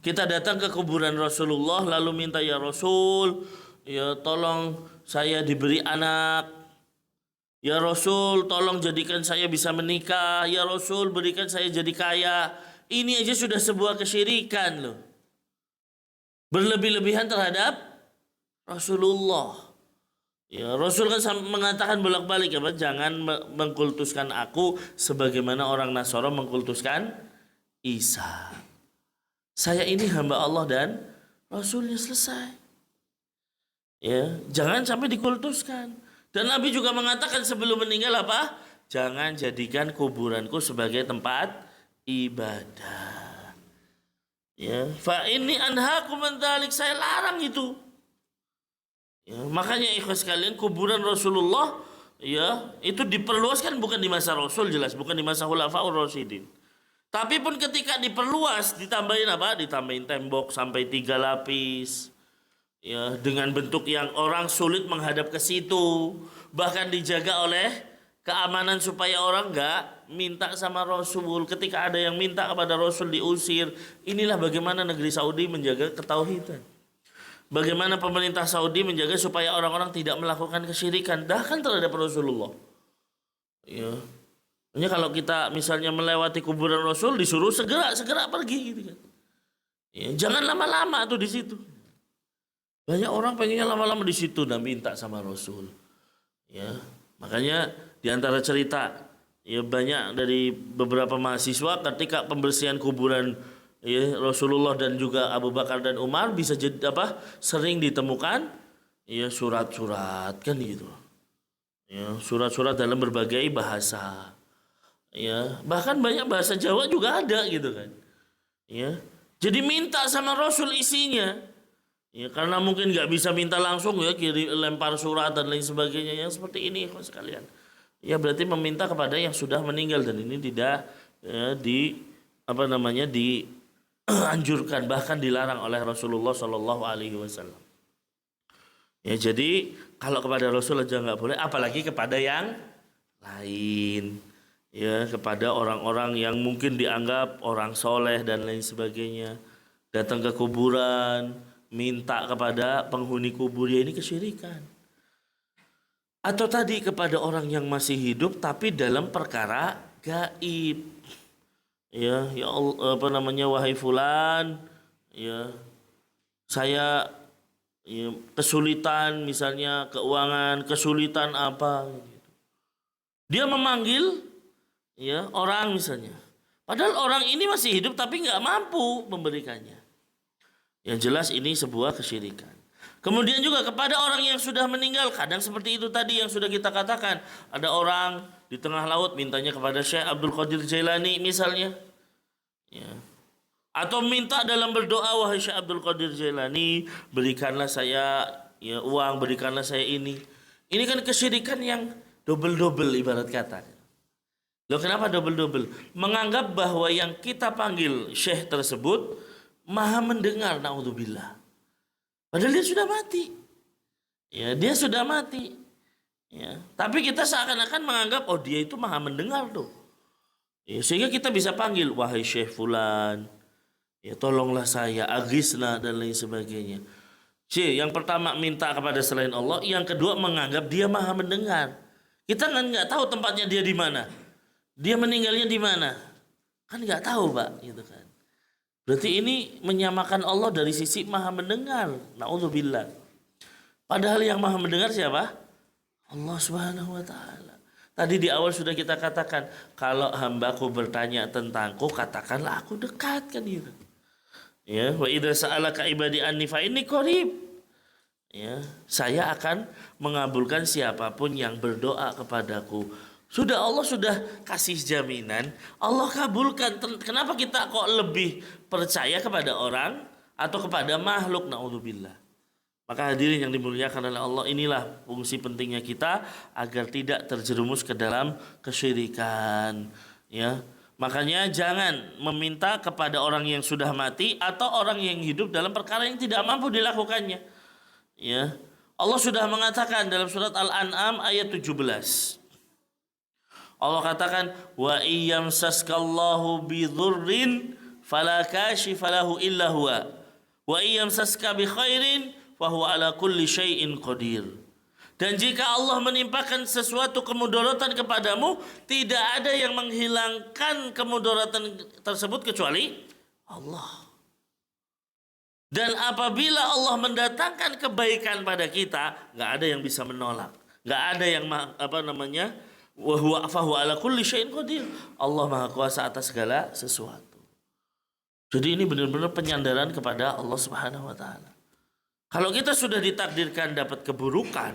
Kita datang ke kuburan Rasulullah lalu minta, ya Rasul, ya tolong saya diberi anak. Ya Rasul, tolong jadikan saya bisa menikah. Ya Rasul, berikan saya jadi kaya. Ini aja sudah sebuah kesyirikan loh. Berlebih-lebihan terhadap Rasulullah. Ya, Rasul kan mengatakan bolak-balik, apa? Jangan mengkultuskan aku sebagaimana orang Nasara mengkultuskan Isa. Saya ini hamba Allah dan Rasulnya, selesai. Ya, jangan sampai dikultuskan. Dan Nabi juga mengatakan sebelum meninggal apa? Jangan jadikan kuburanku sebagai tempat ibadah. Ya, fa ini anhaakum an dzalik, saya larang itu. Ya, makanya ikhwas sekalian, kuburan Rasulullah ya itu diperluaskan bukan di masa Rasul, jelas bukan di masa Khulafaur Rasyidin. Tapi pun ketika diperluas, ditambahin apa? Ditambahin tembok sampai 3 lapis. Ya, dengan bentuk yang orang sulit menghadap ke situ, bahkan dijaga oleh keamanan supaya orang enggak minta sama Rasul. Ketika ada yang minta kepada Rasul diusir. Inilah bagaimana negeri Saudi menjaga ketauhidan. Bagaimana pemerintah Saudi menjaga supaya orang-orang tidak melakukan kesyirikan bahkan terhadap Rasulullah. Ya. Hanya kalau kita misalnya melewati kuburan Rasul disuruh segera pergi gitu kan. Ya, jangan lama-lama tuh di situ. Banyak orang pengennya lama-lama di situ dan minta sama Rasul. Ya, makanya di antara cerita ya banyak dari beberapa mahasiswa ketika pembersihan kuburan ya, Rasulullah dan juga Abu Bakar dan Umar bisa jadi apa? Sering ditemukan ya surat-surat kan gitu. Ya, surat-surat dalam berbagai bahasa. Ya, bahkan banyak bahasa Jawa juga ada gitu kan. Ya. Jadi minta sama Rasul isinya. Ya, karena mungkin nggak bisa minta langsung ya, lempar surat dan lain sebagainya yang seperti ini sekalian. Ya berarti meminta kepada yang sudah meninggal dan ini tidak ya, anjurkan, bahkan dilarang oleh Rasulullah Shallallahu Alaihi Wasallam. Ya jadi kalau kepada Rasul aja nggak boleh, apalagi kepada yang lain. Ya kepada orang-orang yang mungkin dianggap orang soleh dan lain sebagainya, datang ke kuburan, minta kepada penghuni kubur, ya ini kesyirikan. Atau tadi kepada orang yang masih hidup tapi dalam perkara gaib. Ya Allah, wahai fulan, ya saya ya, kesulitan misalnya keuangan, kesulitan apa gitu. Dia memanggil ya orang misalnya. Padahal orang ini masih hidup tapi nggak mampu memberikannya. Yang jelas ini sebuah kesyirikan. Kemudian juga kepada orang yang sudah meninggal, kadang seperti itu tadi yang sudah kita katakan. Ada orang di tengah laut mintanya kepada Syekh Abdul Qadir Jailani misalnya. Ya. Atau minta dalam berdoa, wahai Syekh Abdul Qadir Jailani, berikanlah saya ya uang, berikanlah saya ini. Ini kan kesyirikan yang double-double ibarat kata. Loh kenapa double-double? Menganggap bahwa yang kita panggil Syekh tersebut maha mendengar, naudzubillah. Padahal dia sudah mati. Ya, dia sudah mati. Ya, tapi kita seakan-akan menganggap oh dia itu maha mendengar tuh. Ya, sehingga kita bisa panggil, wahai Syekh fulan, ya tolonglah saya, agisna dan lain sebagainya. Yang pertama minta kepada selain Allah, yang kedua menganggap dia maha mendengar. Kita nggak tahu tempatnya dia di mana, dia meninggalnya di mana, kan nggak tahu pak, gitu kan. Berarti ini menyamakan Allah dari sisi maha mendengar, naudzubillah. Padahal yang maha mendengar siapa? Allah Subhanahu wa Ta'ala. Tadi di awal sudah kita katakan, kalau hambaku bertanya tentangku, katakanlah aku dekat kan gitu. Ya, wa idza sa'alaka ibadi anni fa inni qarib. ya, saya akan mengabulkan siapapun yang berdoa kepadaku. Allah sudah kasih jaminan, Allah kabulkan. Kenapa kita kok lebih percaya kepada orang atau kepada makhluk? Naudzubillah. Maka hadirin yang dimuliakan oleh Allah, inilah fungsi pentingnya kita agar tidak terjerumus ke dalam kesyirikan, ya. Makanya jangan meminta kepada orang yang sudah mati atau orang yang hidup dalam perkara yang tidak mampu dilakukannya. Ya. Allah sudah mengatakan dalam surat Al-An'am ayat 17. Allah katakan, wa iyyamsaskallahu bidhurrin fala kashifa lahu illa huwa wa iyyamsaska bi khairin fahuwa ala kulli syai'in qadir. Dan jika Allah menimpakan sesuatu kemudaratan kepadamu, tidak ada yang menghilangkan kemudaratan tersebut kecuali Allah. Dan apabila Allah mendatangkan kebaikan pada kita, nggak ada yang bisa menolak, nggak ada yang fahuwa ala kulli syai'in qadir. Allah Maha Kuasa atas segala sesuatu. Jadi ini benar-benar penyandaran kepada Allah Subhanahu wa taala. Kalau kita sudah ditakdirkan dapat keburukan,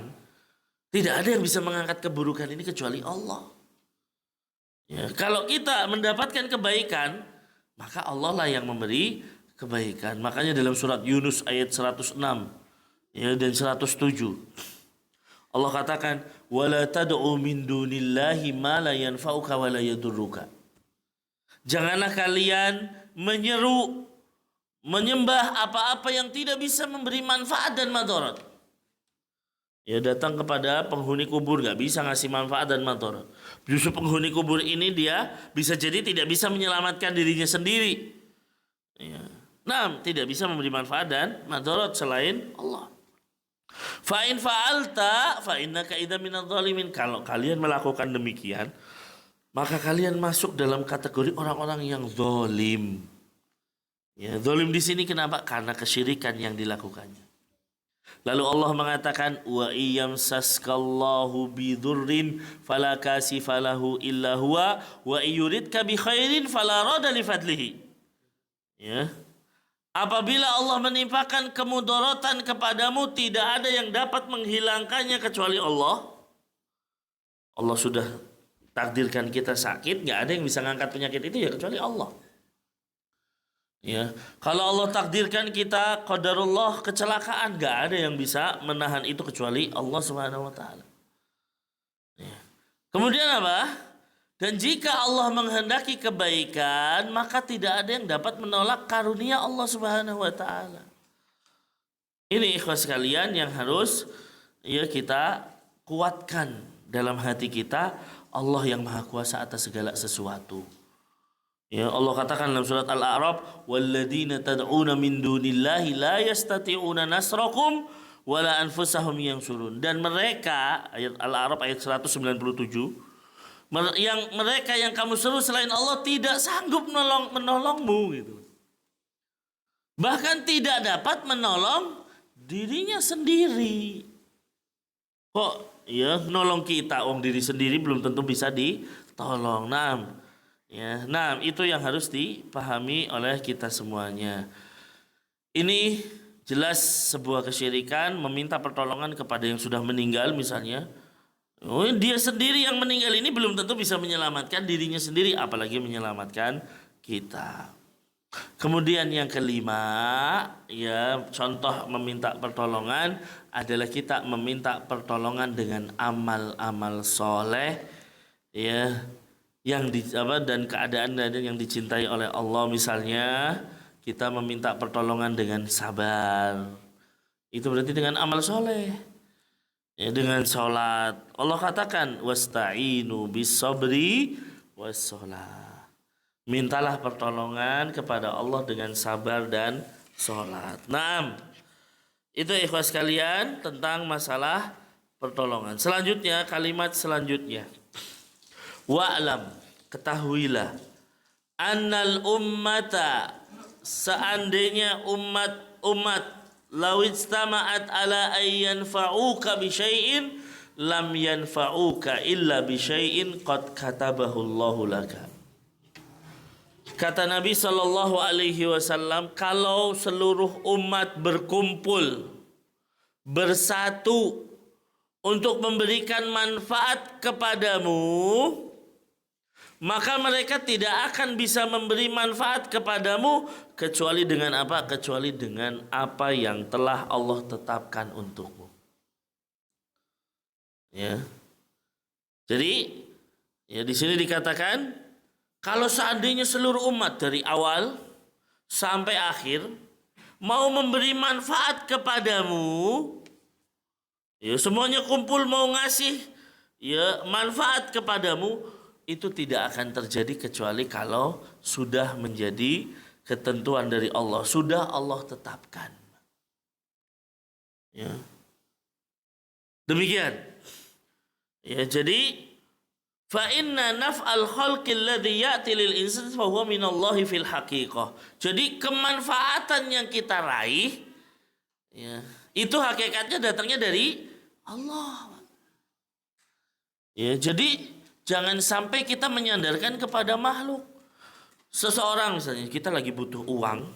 tidak ada yang bisa mengangkat keburukan ini kecuali Allah. Ya, kalau kita mendapatkan kebaikan, maka Allah lah yang memberi kebaikan. Makanya dalam surat Yunus ayat 106 ya, dan 107 Allah katakan, wala tad'u min dunillahi ma la yanfa'uka wa la yadurruka. Janganlah kalian menyembah apa-apa yang tidak bisa memberi manfaat dan madarat. Ya, datang kepada penghuni kubur gak bisa ngasih manfaat dan madarat. Justru penghuni kubur ini dia bisa jadi tidak bisa menyelamatkan dirinya sendiri. Ya. Nah, tidak bisa memberi manfaat dan madarat selain Allah. Fa in fa'alta fa innaka idza minadh dhalimin. Kalau kalian melakukan demikian, maka kalian masuk dalam kategori orang-orang yang zalim. Ya, zalim di sini kenapa? Karena kesyirikan yang dilakukannya. Lalu Allah mengatakan, wa iyyamsaskallahu bidurrin fala kashifa lahu illa huwa wa yuridka bi khairin fala rada li fadlihi. Ya. Apabila Allah menimpakan kemudaratan kepadamu, tidak ada yang dapat menghilangkannya kecuali Allah. Allah sudah takdirkan kita sakit, nggak ada yang bisa ngangkat penyakit itu ya kecuali Allah. Ya, kalau Allah takdirkan kita qadarullah kecelakaan, nggak ada yang bisa menahan itu kecuali Allah Subhanahu wa taala. Ya. Kemudian apa? Dan jika Allah menghendaki kebaikan, maka tidak ada yang dapat menolak karunia Allah Subhanahu wa taala. Ini ikhwas sekalian yang harus ya kita kuatkan dalam hati kita, Allah yang Maha Kuasa atas segala sesuatu. Ya, Allah katakan dalam surat Al-A'raf, walladzina tad'una min dunillahi la yastati'una nasrakum wala anfusahum yansurun. Dan mereka, ayat Al-A'raf ayat 197, mereka yang kamu seru selain Allah tidak sanggup menolongmu gitu. Bahkan tidak dapat menolong dirinya sendiri. Kok ya nolong kita, wong diri sendiri belum tentu bisa ditolong. Ya, itu yang harus dipahami oleh kita semuanya. Ini jelas sebuah kesyirikan, meminta pertolongan kepada yang sudah meninggal misalnya. Dia sendiri yang meninggal ini belum tentu bisa menyelamatkan dirinya sendiri, apalagi menyelamatkan kita. Kemudian yang kelima, ya contoh meminta pertolongan adalah kita meminta pertolongan dengan amal-amal soleh, ya. Dan keadaan yang dicintai oleh Allah. Misalnya kita meminta pertolongan dengan sabar, itu berarti dengan amal soleh ya, dengan sholat. Allah katakan wasta'inu bis sabri was sholat. Mintalah pertolongan kepada Allah dengan sabar dan sholat. Itu ikhwas kalian tentang masalah pertolongan. Selanjutnya, kalimat selanjutnya, wa'lam, ketahuilah, annal ummata, seandainya umat law istama'at ala ayyan fa'uka bi syai'in lam yanfa'uka illa bi syai'in qad katabahu Allahu laka. Kata Nabi sallallahu alaihi wasallam, kalau seluruh umat berkumpul bersatu untuk memberikan manfaat kepadamu, maka mereka tidak akan bisa memberi manfaat kepadamu kecuali dengan apa? Kecuali dengan apa yang telah Allah tetapkan untukmu. Ya. Jadi, ya di sini dikatakan kalau seandainya seluruh umat dari awal sampai akhir mau memberi manfaat kepadamu, ya semuanya kumpul mau ngasih ya manfaat kepadamu, itu tidak akan terjadi kecuali kalau sudah menjadi ketentuan dari Allah, sudah Allah tetapkan. Ya. Demikian. Ya, jadi fa inna naf'al khalqi alladhi ya'ti lil insan fa huwa minallahi fil haqiqah. Jadi kemanfaatan yang kita raih ya, itu hakikatnya datangnya dari Allah. Ya, jadi jangan sampai kita menyandarkan kepada makhluk. Seseorang misalnya kita lagi butuh uang,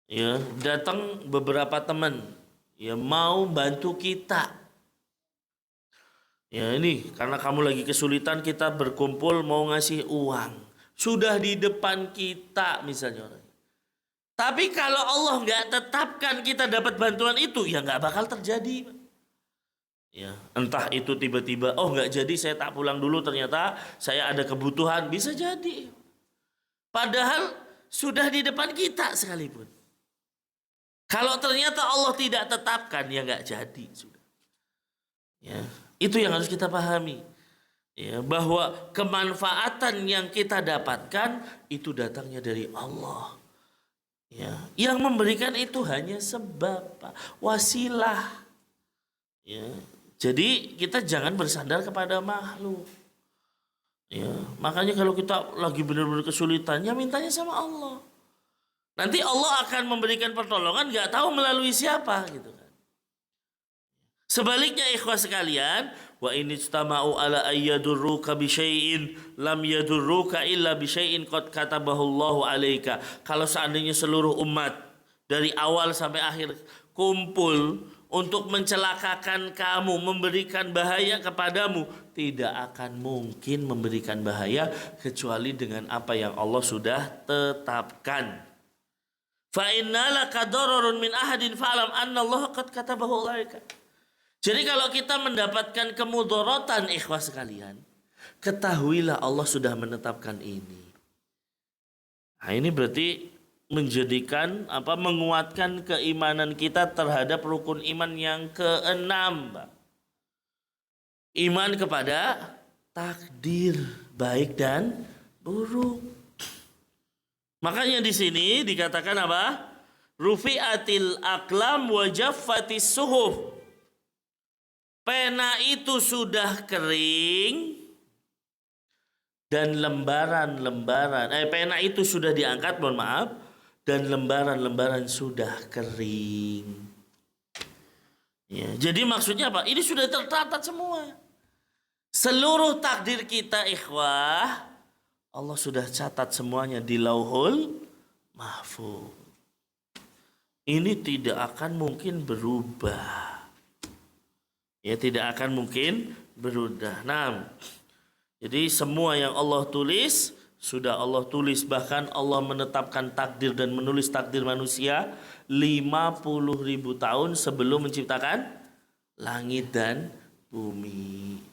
ya, datang beberapa teman ya mau bantu kita. Ya ini karena kamu lagi kesulitan, kita berkumpul mau ngasih uang. Sudah di depan kita misalnya orang. Tapi kalau Allah nggak tetapkan kita dapat bantuan itu, ya nggak bakal terjadi. Ya, entah itu tiba-tiba, oh nggak jadi saya tak pulang dulu, ternyata saya ada kebutuhan, bisa jadi. Padahal sudah di depan kita sekalipun. Kalau ternyata Allah tidak tetapkan, ya nggak jadi sudah. Ya. Itu yang harus kita pahami. Ya, bahwa kemanfaatan yang kita dapatkan itu datangnya dari Allah. Ya, yang memberikan itu hanya sebab, wasilah. Ya, jadi kita jangan bersandar kepada makhluk. Ya, makanya kalau kita lagi benar-benar kesulitan, ya mintanya sama Allah. Nanti Allah akan memberikan pertolongan, nggak tahu melalui siapa gitu kan. Sebaliknya ikhwah sekalian, wa in istama'u ala ayyadurruka bi syai'in lam yadurruka illa bi syai'in qad katabahu Allahu 'alaika. Kalau seandainya seluruh umat dari awal sampai akhir kumpul untuk mencelakakan kamu, memberikan bahaya kepadamu, tidak akan mungkin memberikan bahaya kecuali dengan apa yang Allah sudah tetapkan. Fa innalaka dararun min ahadin fa'lam anna Allah qad katabahu 'alaika. Jadi kalau kita mendapatkan kemudorotan ikhwah sekalian, ketahuilah Allah sudah menetapkan ini. Nah ini berarti menjadikan menguatkan keimanan kita terhadap rukun iman yang keenam. Iman kepada takdir baik dan buruk. Makanya di sini dikatakan apa? Rufi'atil aqlam wa jaffatis suhuf. Pena itu sudah kering dan pena itu sudah diangkat, mohon maaf, dan lembaran-lembaran sudah kering. Ya, jadi maksudnya apa? Ini sudah tercatat semua. Seluruh takdir kita ikhwah, Allah sudah catat semuanya di Lauhul Mahfuz. Ini tidak akan mungkin berubah. Ya tidak akan mungkin berubah. Nah, jadi semua yang Allah tulis sudah Allah tulis, bahkan Allah menetapkan takdir dan menulis takdir manusia 50.000 tahun sebelum menciptakan langit dan bumi.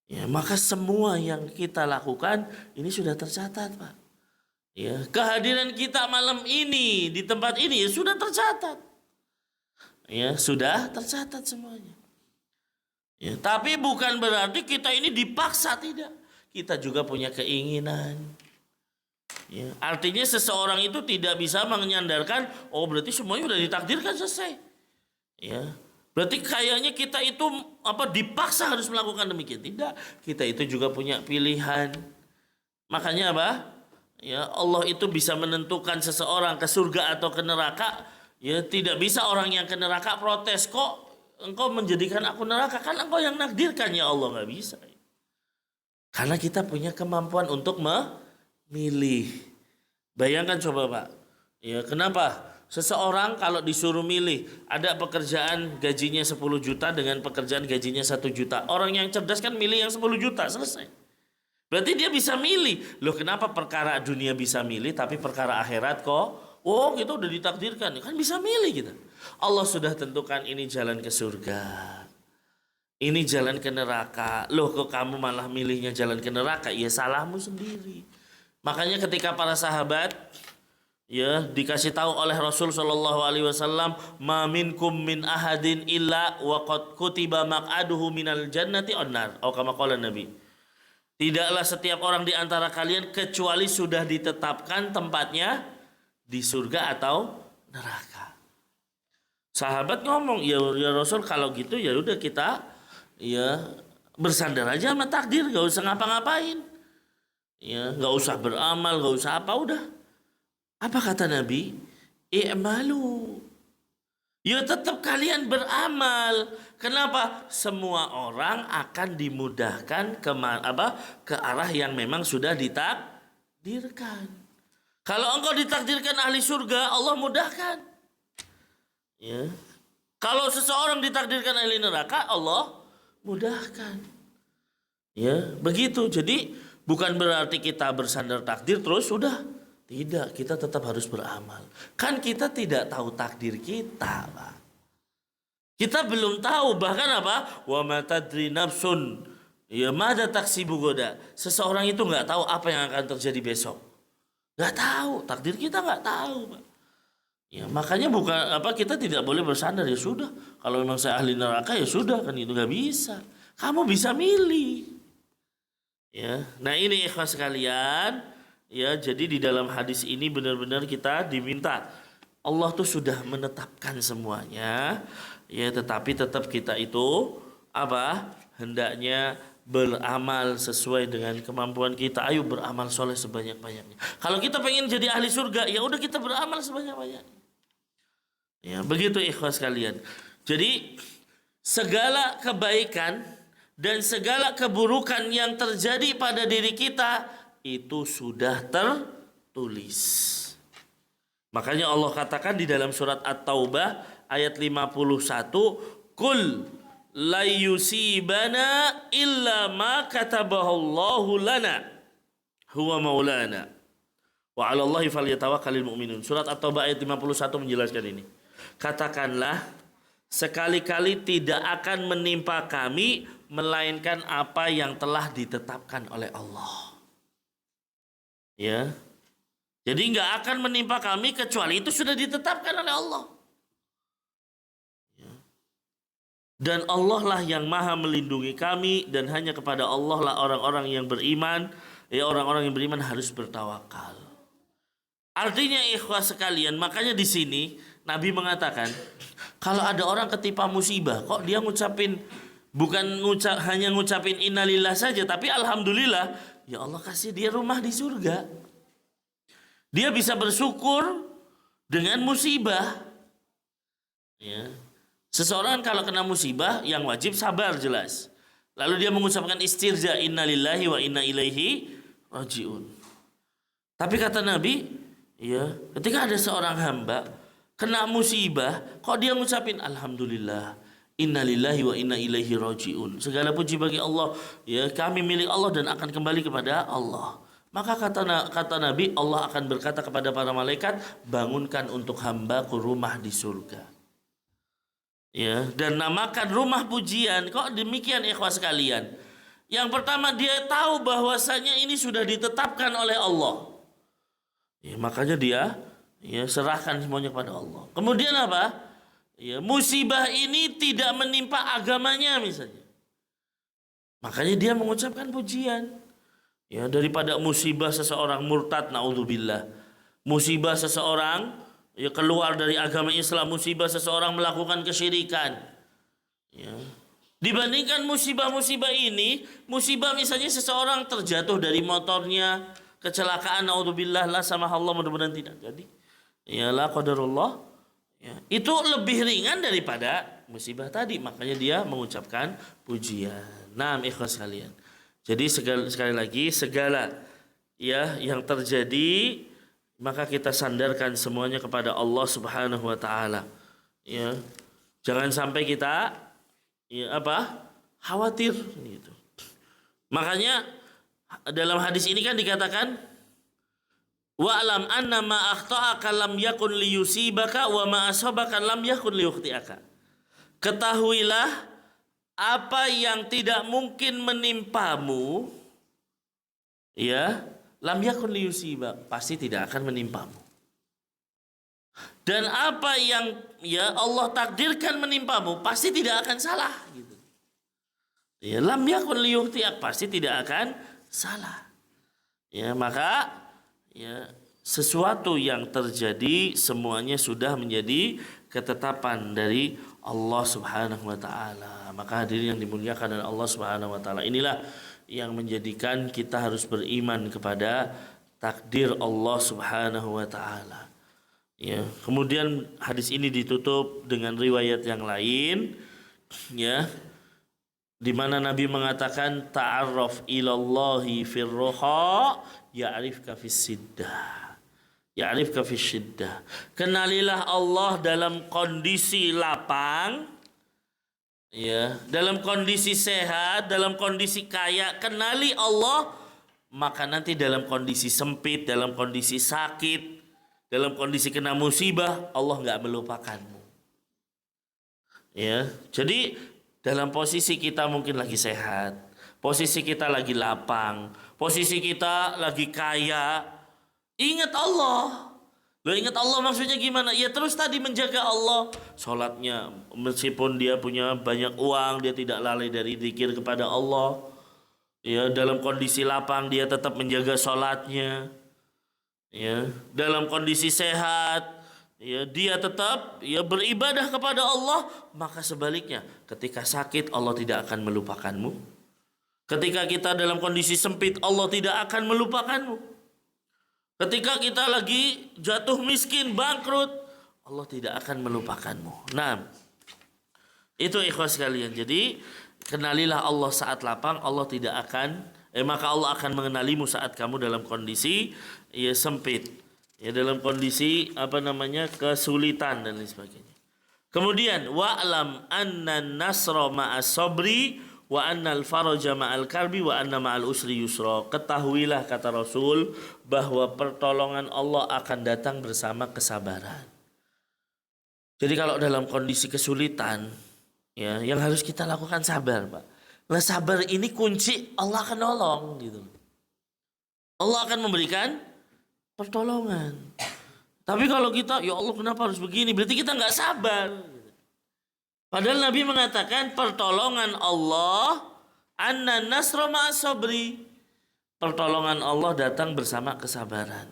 Ya, maka semua yang kita lakukan ini sudah tercatat, Pak. Ya, kehadiran kita malam ini di tempat ini ya sudah tercatat. Ya, sudah tercatat semuanya. Ya, tapi bukan berarti kita ini dipaksa, tidak. Kita juga punya keinginan. Ya, artinya seseorang itu tidak bisa menyandarkan, oh berarti semuanya sudah ditakdirkan selesai. Ya, berarti kayaknya kita itu dipaksa harus melakukan demikian. Tidak, kita itu juga punya pilihan. Makanya apa? Ya, Allah itu bisa menentukan seseorang ke surga atau ke neraka. Ya, tidak bisa orang yang ke neraka protes, kok engkau menjadikan aku neraka, kan engkau yang nakdirkan ya Allah, nggak bisa. Karena kita punya kemampuan untuk memilih. Bayangkan coba Pak, ya kenapa Seseorang kalau disuruh milih, ada pekerjaan gajinya 10 juta dengan pekerjaan gajinya 1 juta. Orang yang cerdas kan milih yang 10 juta, selesai. Berarti dia bisa milih. Loh, kenapa perkara dunia bisa milih tapi perkara akhirat kok? Oh, kita udah ditakdirkan. Kan bisa milih kita. Allah sudah tentukan ini jalan ke surga. Ini jalan ke neraka. Loh, kok kamu malah milihnya jalan ke neraka? Ya salahmu sendiri. Makanya ketika para sahabat ya dikasih tahu oleh Rasul Shallallahu Alaihi Wasallam, ma minkum min ahadin illa wa qad kutiba maq'aduhu minal jannati onnar. Oh, kama qala Nabi. Tidaklah setiap orang di antara kalian kecuali sudah ditetapkan tempatnya di surga atau neraka. Sahabat ngomong, ya Rasul kalau gitu ya udah kita ya bersandar aja sama takdir, gak usah ngapa-ngapain. Ya, gak usah beramal, gak usah apa, udah. Apa kata Nabi? I'malu. Ya tetap kalian beramal. Kenapa? Semua orang akan dimudahkan ke arah yang memang sudah ditakdirkan. Kalau engkau ditakdirkan ahli surga, Allah mudahkan. Ya. Kalau seseorang ditakdirkan ahli neraka, Allah mudahkan. Ya, begitu. Jadi bukan berarti kita bersandar takdir terus sudah. Tidak, kita tetap harus beramal. Kan kita tidak tahu takdir kita, Pak. Kita belum tahu, bahkan apa? Wa ma tadri nafsun ya madza taksibu goda. Seseorang itu nggak tahu apa yang akan terjadi besok. Nggak tahu, takdir kita nggak tahu, Pak. Ya, makanya bukan apa, kita tidak boleh bersandar ya sudah. Kalau memang saya ahli neraka ya sudah, kan itu nggak bisa. Kamu bisa milih. Ya, nah ini ikhwas sekalian. Ya, jadi di dalam hadis ini benar-benar kita diminta, Allah tuh sudah menetapkan semuanya. Ya, tetapi tetap kita itu apa? Hendaknya beramal sesuai dengan kemampuan kita. Ayo beramal soleh sebanyak-banyaknya. Kalau kita pengen jadi ahli surga, ya udah kita beramal sebanyak-banyaknya. Ya, begitu ikhwas kalian. Jadi segala kebaikan dan segala keburukan yang terjadi pada diri kita itu sudah tertulis. Makanya Allah katakan di dalam surat At-Taubah ayat 51, "Qul la yusibana illa ma katabahallahu lana huwa maulana wa 'alallahi falyatawakkalul mu'minun." Surat At-Taubah ayat 51 menjelaskan ini. Katakanlah, sekali-kali tidak akan menimpa kami melainkan apa yang telah ditetapkan oleh Allah. Ya, jadi nggak akan menimpa kami kecuali itu sudah ditetapkan oleh Allah. Ya. Dan Allah lah yang maha melindungi kami, dan hanya kepada Allah lah orang-orang yang beriman. Ya, orang-orang yang beriman harus bertawakal. Artinya ikhwas sekalian, makanya di sini Nabi mengatakan, kalau ada orang ketimpa musibah, kok dia ngucapin hanya ngucapin innalillah saja, tapi alhamdulillah. Ya Allah kasih dia rumah di surga. Dia bisa bersyukur dengan musibah. Ya. Seseorang kalau kena musibah yang wajib sabar jelas. Lalu dia mengucapkan istirja innalillahi wa inna ilaihi rajiun. Tapi kata Nabi, ya, ketika ada seorang hamba kena musibah, kok dia ngucapin alhamdulillah. Innalillahi wa inna ilaihi rajiun. Segala puji bagi Allah. Ya, kami milik Allah dan akan kembali kepada Allah. Maka kata Nabi, Allah akan berkata kepada para malaikat, bangunkan untuk hambaku rumah di surga. Ya, dan namakan rumah pujian. Kok demikian ikhwas sekalian? Yang pertama, dia tahu bahwasanya ini sudah ditetapkan oleh Allah. Ya, makanya dia serahkan semuanya kepada Allah. Kemudian apa? Ya, musibah ini tidak menimpa agamanya misalnya. Makanya dia mengucapkan pujian. Ya, daripada musibah seseorang murtad, naudzubillah. Musibah seseorang ya keluar dari agama Islam, musibah seseorang melakukan kesyirikan. Ya. Dibandingkan musibah-musibah ini, musibah misalnya seseorang terjatuh dari motornya, kecelakaan, naudzubillah, la samahallah, mudah-mudahan tidak jadi. Ya la qadarullah. Ya, itu lebih ringan daripada musibah tadi, makanya dia mengucapkan pujian. Nah, ikhlas kalian. Jadi sekali lagi segala ya yang terjadi maka kita sandarkan semuanya kepada Allah Subhanahu wa taala. Ya. Jangan sampai kita khawatir gitu. Makanya dalam hadis ini kan dikatakan wa'lam anna ma akhta'aka lam yakun liyusibaka wa ma asabaka lam yakun liyukhti'aka. Ketahuilah apa yang tidak mungkin menimpamu, ya, lam yakun liyusiba, pasti tidak akan menimpamu. Dan apa yang Allah takdirkan menimpamu pasti tidak akan salah gitu. Ya, lam yakun liyukhti'ak, pasti tidak akan salah. Ya, maka sesuatu yang terjadi semuanya sudah menjadi ketetapan dari Allah Subhanahu wa taala. Maka hadirin yang dimuliakan oleh Allah Subhanahu wa taala, inilah yang menjadikan kita harus beriman kepada takdir Allah Subhanahu wa taala. Ya, kemudian hadis ini ditutup dengan riwayat yang lain, ya, di mana Nabi mengatakan ta'arraf ilallahi firroha ya'rifka fis siddah. Ya'rifka fis syiddah. Kenalilah Allah dalam kondisi lapang, ya, dalam kondisi sehat, dalam kondisi kaya. Kenali Allah, maka nanti dalam kondisi sempit, dalam kondisi sakit, dalam kondisi kena musibah, Allah nggak melupakanmu. Ya, jadi dalam posisi kita mungkin lagi sehat, posisi kita lagi lapang, posisi kita lagi kaya, ingat Allah. Lo ingat Allah maksudnya gimana? Ya terus tadi menjaga Allah. Sholatnya, meskipun dia punya banyak uang, dia tidak lalai dari zikir kepada Allah. Ya, dalam kondisi lapang dia tetap menjaga sholatnya. Ya, dalam kondisi sehat, ya, dia tetap beribadah kepada Allah. Maka sebaliknya, ketika sakit Allah tidak akan melupakanmu. Ketika kita dalam kondisi sempit Allah tidak akan melupakanmu. Ketika kita lagi jatuh miskin, bangkrut, Allah tidak akan melupakanmu. Nah, itu ikhwas sekalian. Jadi, kenalilah Allah saat lapang, Allah tidak akan, maka Allah akan mengenalimu saat kamu dalam kondisi sempit. Ya, dalam kondisi kesulitan dan lain sebagainya. Kemudian, wa'lam anna nasra ma'as sabri wa annal faraja ma'al karbi wa anna ma'al usri yusra. Ketahuilah, kata Rasul, bahwa pertolongan Allah akan datang bersama kesabaran. Jadi kalau dalam kondisi kesulitan, ya, yang harus kita lakukan sabar, Pak. Nah, sabar ini kunci Allah akan nolong gitu. Allah akan memberikan pertolongan. Tapi kalau kita, ya Allah kenapa harus begini? Berarti kita nggak sabar. Padahal Nabi mengatakan pertolongan Allah anna nasra ma'as sabri. Pertolongan Allah datang bersama kesabaran.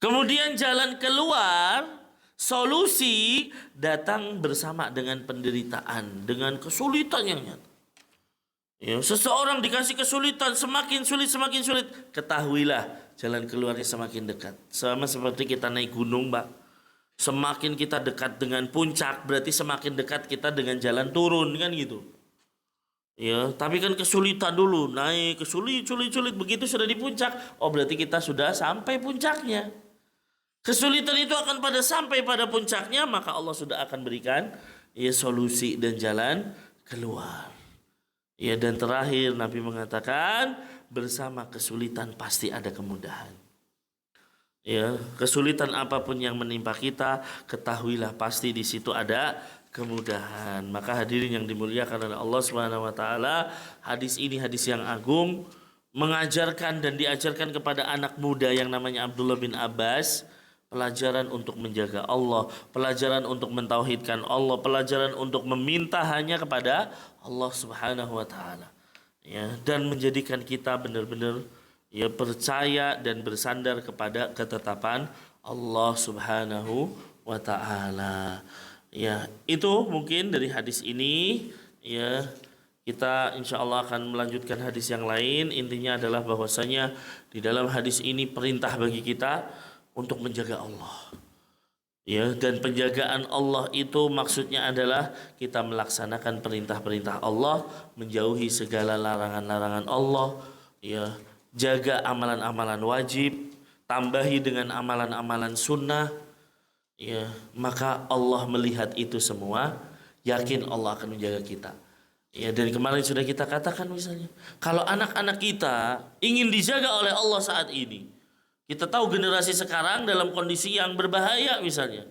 Kemudian jalan keluar, solusi datang bersama dengan penderitaan, dengan kesulitan yang nyata. Ya, seseorang dikasih kesulitan, semakin sulit, ketahuilah jalan keluarnya semakin dekat. Sama seperti kita naik gunung, Pak. Semakin kita dekat dengan puncak, berarti semakin dekat kita dengan jalan turun, kan gitu. Ya, tapi kan kesulitan dulu, naik sulit, begitu sudah di puncak, oh berarti kita sudah sampai puncaknya. Kesulitan itu akan pada sampai pada puncaknya, maka Allah sudah akan berikan solusi dan jalan keluar. Ya, dan terakhir Nabi mengatakan bersama kesulitan pasti ada kemudahan. Ya, kesulitan apapun yang menimpa kita, ketahuilah pasti di situ ada kemudahan. Maka hadirin yang dimuliakan oleh Allah Subhanahu wa taala, hadis ini hadis yang agung, mengajarkan dan diajarkan kepada anak muda yang namanya Abdullah bin Abbas pelajaran untuk menjaga Allah, pelajaran untuk mentauhidkan Allah, pelajaran untuk meminta hanya kepada Allah Subhanahu wa taala. Ya, dan menjadikan kita benar-benar percaya dan bersandar kepada ketetapan Allah Subhanahu wa taala. Ya, itu mungkin dari hadis ini. Ya, kita insya Allah akan melanjutkan hadis yang lain. Intinya adalah bahwasanya di dalam hadis ini perintah bagi kita untuk menjaga Allah. Ya, dan penjagaan Allah itu maksudnya adalah kita melaksanakan perintah-perintah Allah, menjauhi segala larangan-larangan Allah. Ya, jaga amalan-amalan wajib, tambahi dengan amalan-amalan sunnah, ya, maka Allah melihat itu semua, yakin Allah akan menjaga kita. Ya, dan kemarin sudah kita katakan misalnya, kalau anak-anak kita ingin dijaga oleh Allah saat ini, kita tahu generasi sekarang dalam kondisi yang berbahaya misalnya.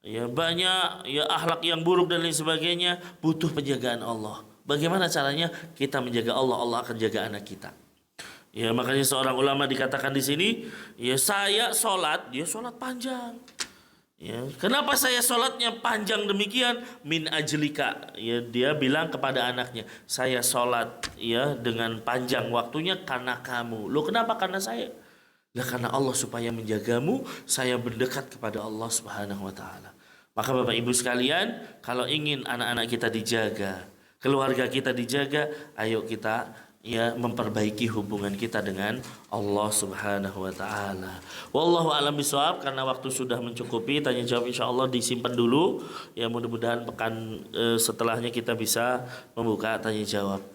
Ya, banyak ya akhlak yang buruk dan lain sebagainya, butuh penjagaan Allah. Bagaimana caranya kita menjaga Allah? Allah akan jaga anak kita. Ya, makanya seorang ulama dikatakan di sini, ya saya sholat, dia sholat panjang. Ya, kenapa saya sholatnya panjang demikian? Min ajlika. Ya, dia bilang kepada anaknya, saya sholat ya dengan panjang waktunya karena kamu. Loh, kenapa karena saya? Ya karena Allah supaya menjagamu, saya mendekat kepada Allah Subhanahu wa taala. Maka Bapak Ibu sekalian, kalau ingin anak-anak kita dijaga, keluarga kita dijaga, ayo kita ya memperbaiki hubungan kita dengan Allah Subhanahu wa taala. Wallahu a'lam bishawab. Karena waktu sudah mencukupi, tanya jawab insyaallah disimpan dulu. Ya mudah-mudahan pekan setelahnya kita bisa membuka tanya jawab.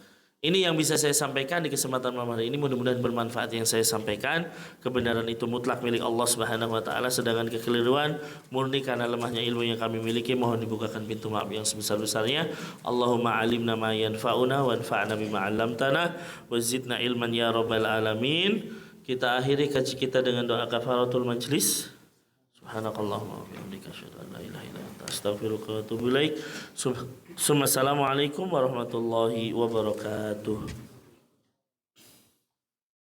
Ini yang bisa saya sampaikan di kesempatan malam hari ini. Mudah-mudahan bermanfaat yang saya sampaikan. Kebenaran itu mutlak milik Allah Subhanahu wa taala, sedangkan kekeliruan murni karena lemahnya ilmu yang kami miliki. Mohon dibukakan pintu maaf yang sebesar-besarnya. Allahumma alimna ma yanfa'una wanfa'na bima 'allamtana wa zidna ilman ya rabbal alamin. Kita akhiri kaji kita dengan doa kafaratul majlis. Subhanakallahumma wa bihamdika asyhadu an la ilaha illa anta astaghfiruka wa atubu ilaik. Assalamualaikum warahmatullahi wabarakatuh.